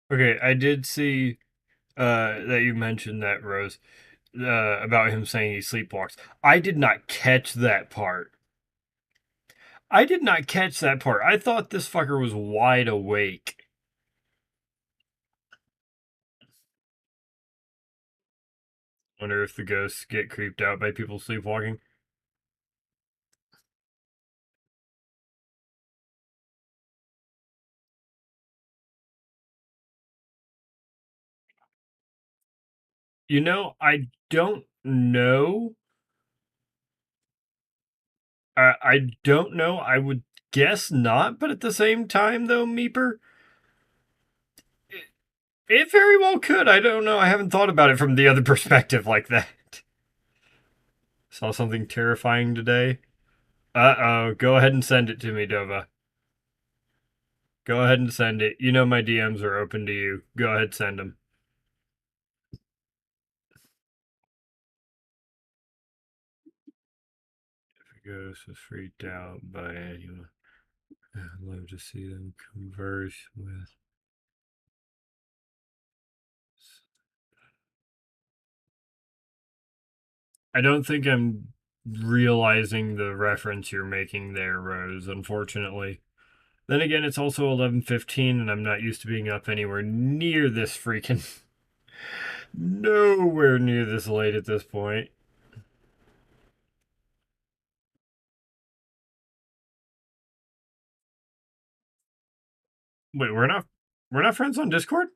Okay, I did see that you mentioned that, Rose, about him saying he sleepwalks. I did not catch that part. I thought this fucker was wide awake. Wonder if the ghosts get creeped out by people sleepwalking. You know, I don't know. I don't know. I would guess not, but at the same time, though, Meeper, it very well could. I don't know. I haven't thought about it from the other perspective like that. Saw something terrifying today. Uh-oh. Go ahead and send it to me, Dova. Go ahead and send it. You know my DMs are open to you. Go ahead, send them. If a ghost was freaked out by anyone, I'd love to see them converse with. I don't think I'm realizing the reference you're making there, Rose, unfortunately. Then again, it's also 11:15 and I'm not used to being up anywhere near this freaking nowhere near this late at this point. Wait, we're not friends on Discord?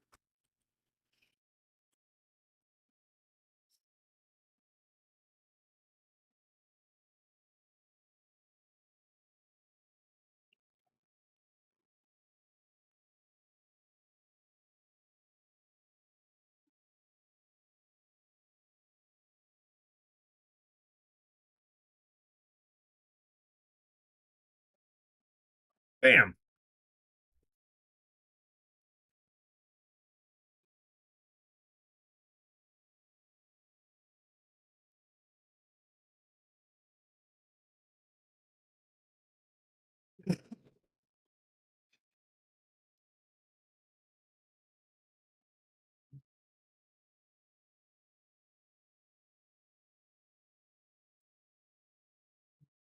Bam.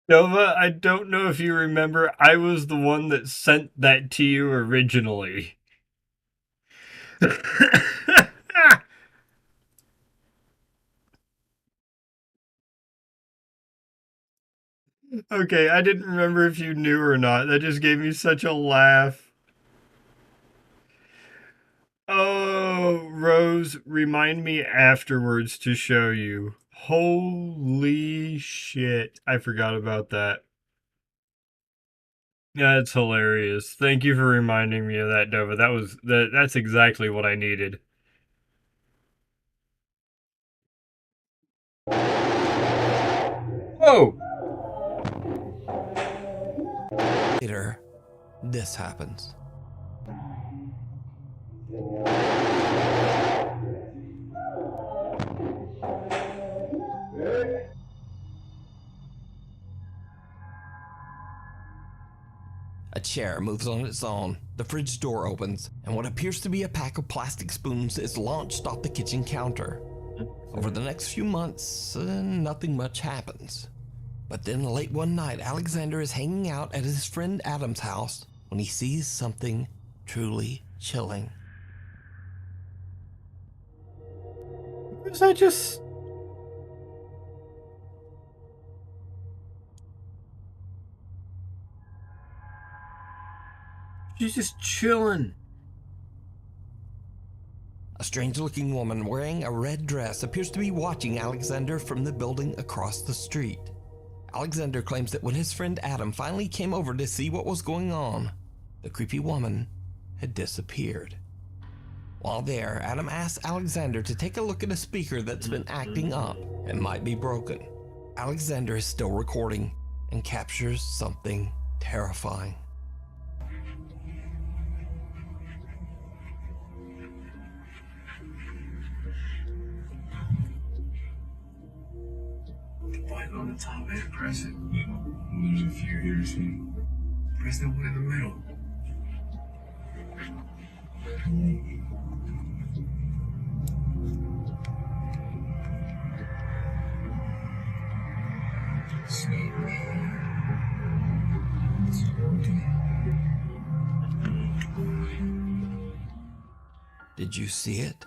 Nova, I don't know if you remember, I was the one that sent that to you originally. Okay, I didn't remember if you knew or not. That just gave me such a laugh. Oh, Rose, remind me afterwards to show you. Holy shit. I forgot about that. That's hilarious. Thank you for reminding me of that, Nova. That's exactly what I needed. Whoa! Later, this happens. A chair moves on its own, the fridge door opens, and what appears to be a pack of plastic spoons is launched off the kitchen counter. Over the next few months, nothing much happens. But then late one night, Alexander is hanging out at his friend Adam's house when he sees something truly chilling. Was that just... She's just chilling. A strange-looking woman wearing a red dress appears to be watching Alexander from the building across the street. Alexander claims that when his friend Adam finally came over to see what was going on, the creepy woman had disappeared. While there, Adam asks Alexander to take a look at a speaker that's been acting up and might be broken. Alexander is still recording and captures something terrifying. Button on the top and press it. There's a few here, see? Press the one in the middle. Did you see it?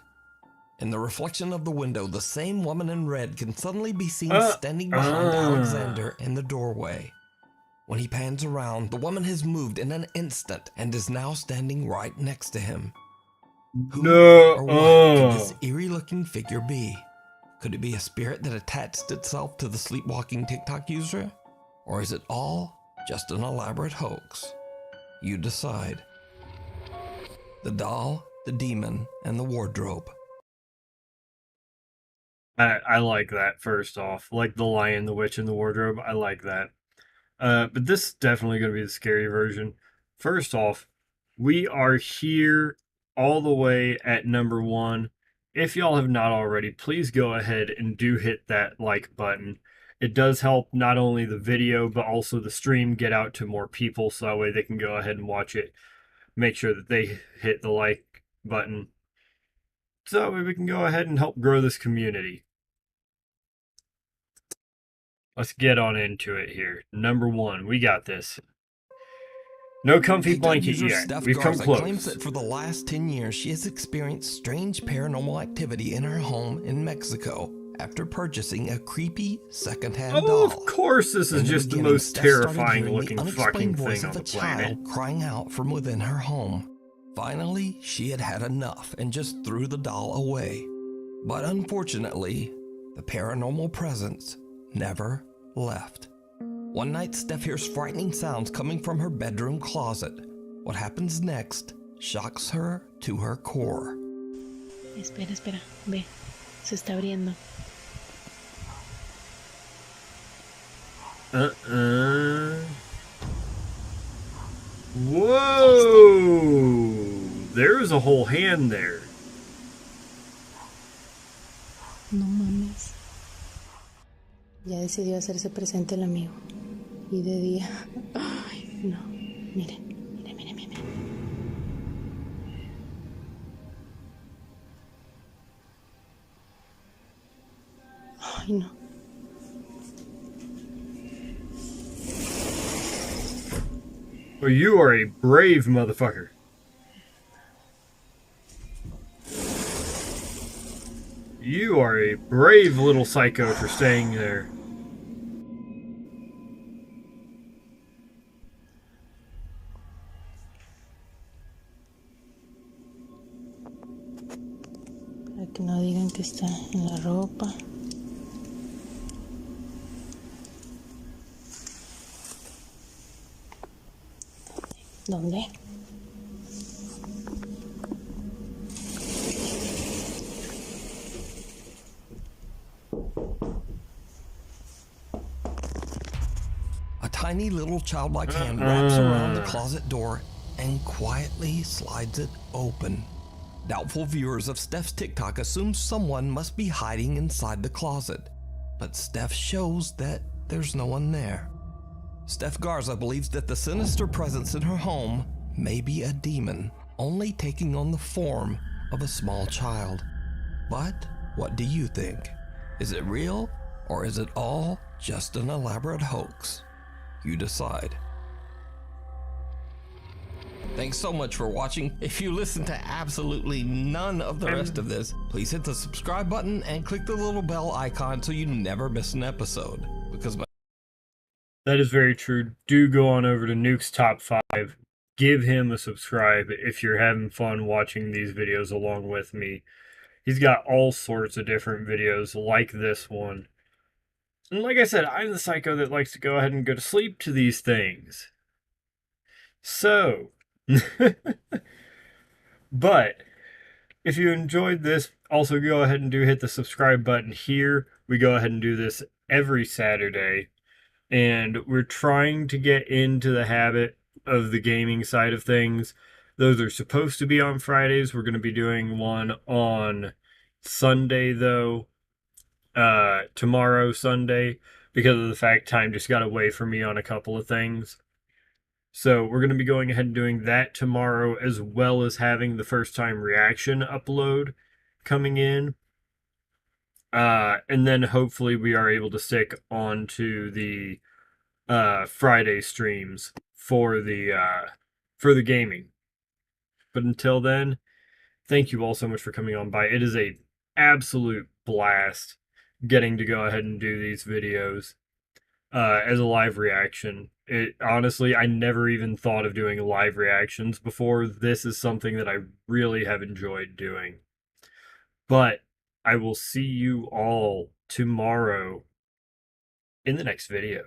In the reflection of the window, the same woman in red can suddenly be seen standing behind Alexander in the doorway. When he pans around, the woman has moved in an instant and is now standing right next to him. Who or what could this eerie-looking figure be? Could it be a spirit that attached itself to the sleepwalking TikTok user? Or is it all just an elaborate hoax? You decide. The doll, the demon, and the wardrobe. I like that, first off. Like the lion, the witch, and the wardrobe. I like that. But this is definitely going to be the scary version. First off, we are here all the way at number 1. If y'all have not already, please go ahead and do hit that like button. It does help not only the video, but also the stream get out to more people, so that way they can go ahead and watch it. Make sure that they hit the like button, so that way we can go ahead and help grow this community. let's get on into it here. Number one, we got this. No comfy blanket yet. Steph We've come Garza close. claims that for the last 10 years she has experienced strange paranormal activity in her home in Mexico after purchasing a creepy secondhand doll. Of course, this is just the most terrifying looking fucking thing on the planet. Crying out from within her home. Finally, she had had enough and just threw the doll away. But unfortunately, the paranormal presence never left. One night, Steph hears frightening sounds coming from her bedroom closet. What happens next shocks her to her core. Espera, espera, ve, se está abriendo. Whoa! There's a whole hand there. No mames. Ya decidió hacerse presente el amigo. Y de día. Ay, no. Miren, miren, miren, miren. Ay, no. Well, you are a brave motherfucker. You are a brave little psycho for staying there. Para que no digan que está en la ropa. ¿Dónde? A tiny little childlike hand wraps around the closet door and quietly slides it open. Doubtful viewers of Steph's TikTok assume someone must be hiding inside the closet, but Steph shows that there's no one there. Steph Garza believes that the sinister presence in her home may be a demon, only taking on the form of a small child. But what do you think? Is it real, or is it all just an elaborate hoax? You decide. Thanks so much for watching. If you listen to absolutely none of the rest of this, please hit the subscribe button and click the little bell icon so you never miss an episode. Because that is very true. Do go on over to Nuke's Top 5. Give him a subscribe if you're having fun watching these videos along with me. He's got all sorts of different videos like this one. And like I said, I'm the psycho that likes to go ahead and go to sleep to these things. So, but if you enjoyed this, also go ahead and hit the subscribe button here. We go ahead and do this every Saturday. And we're trying to get into the habit of the gaming side of things. Those are supposed to be on Fridays. We're going to be doing one on Sunday, though. Tomorrow, Sunday, because of the fact time just got away from me on a couple of things. So we're going to be going ahead and doing that tomorrow, as well as having the first time reaction upload coming in. And then hopefully we are able to stick on to the Friday streams for the gaming. But until then, thank you all so much for coming on by. It is a absolute blast getting to go ahead and do these videos as a live reaction. It honestly, I never even thought of doing live reactions before. This is something that I really have enjoyed doing. But I will see you all tomorrow in the next video.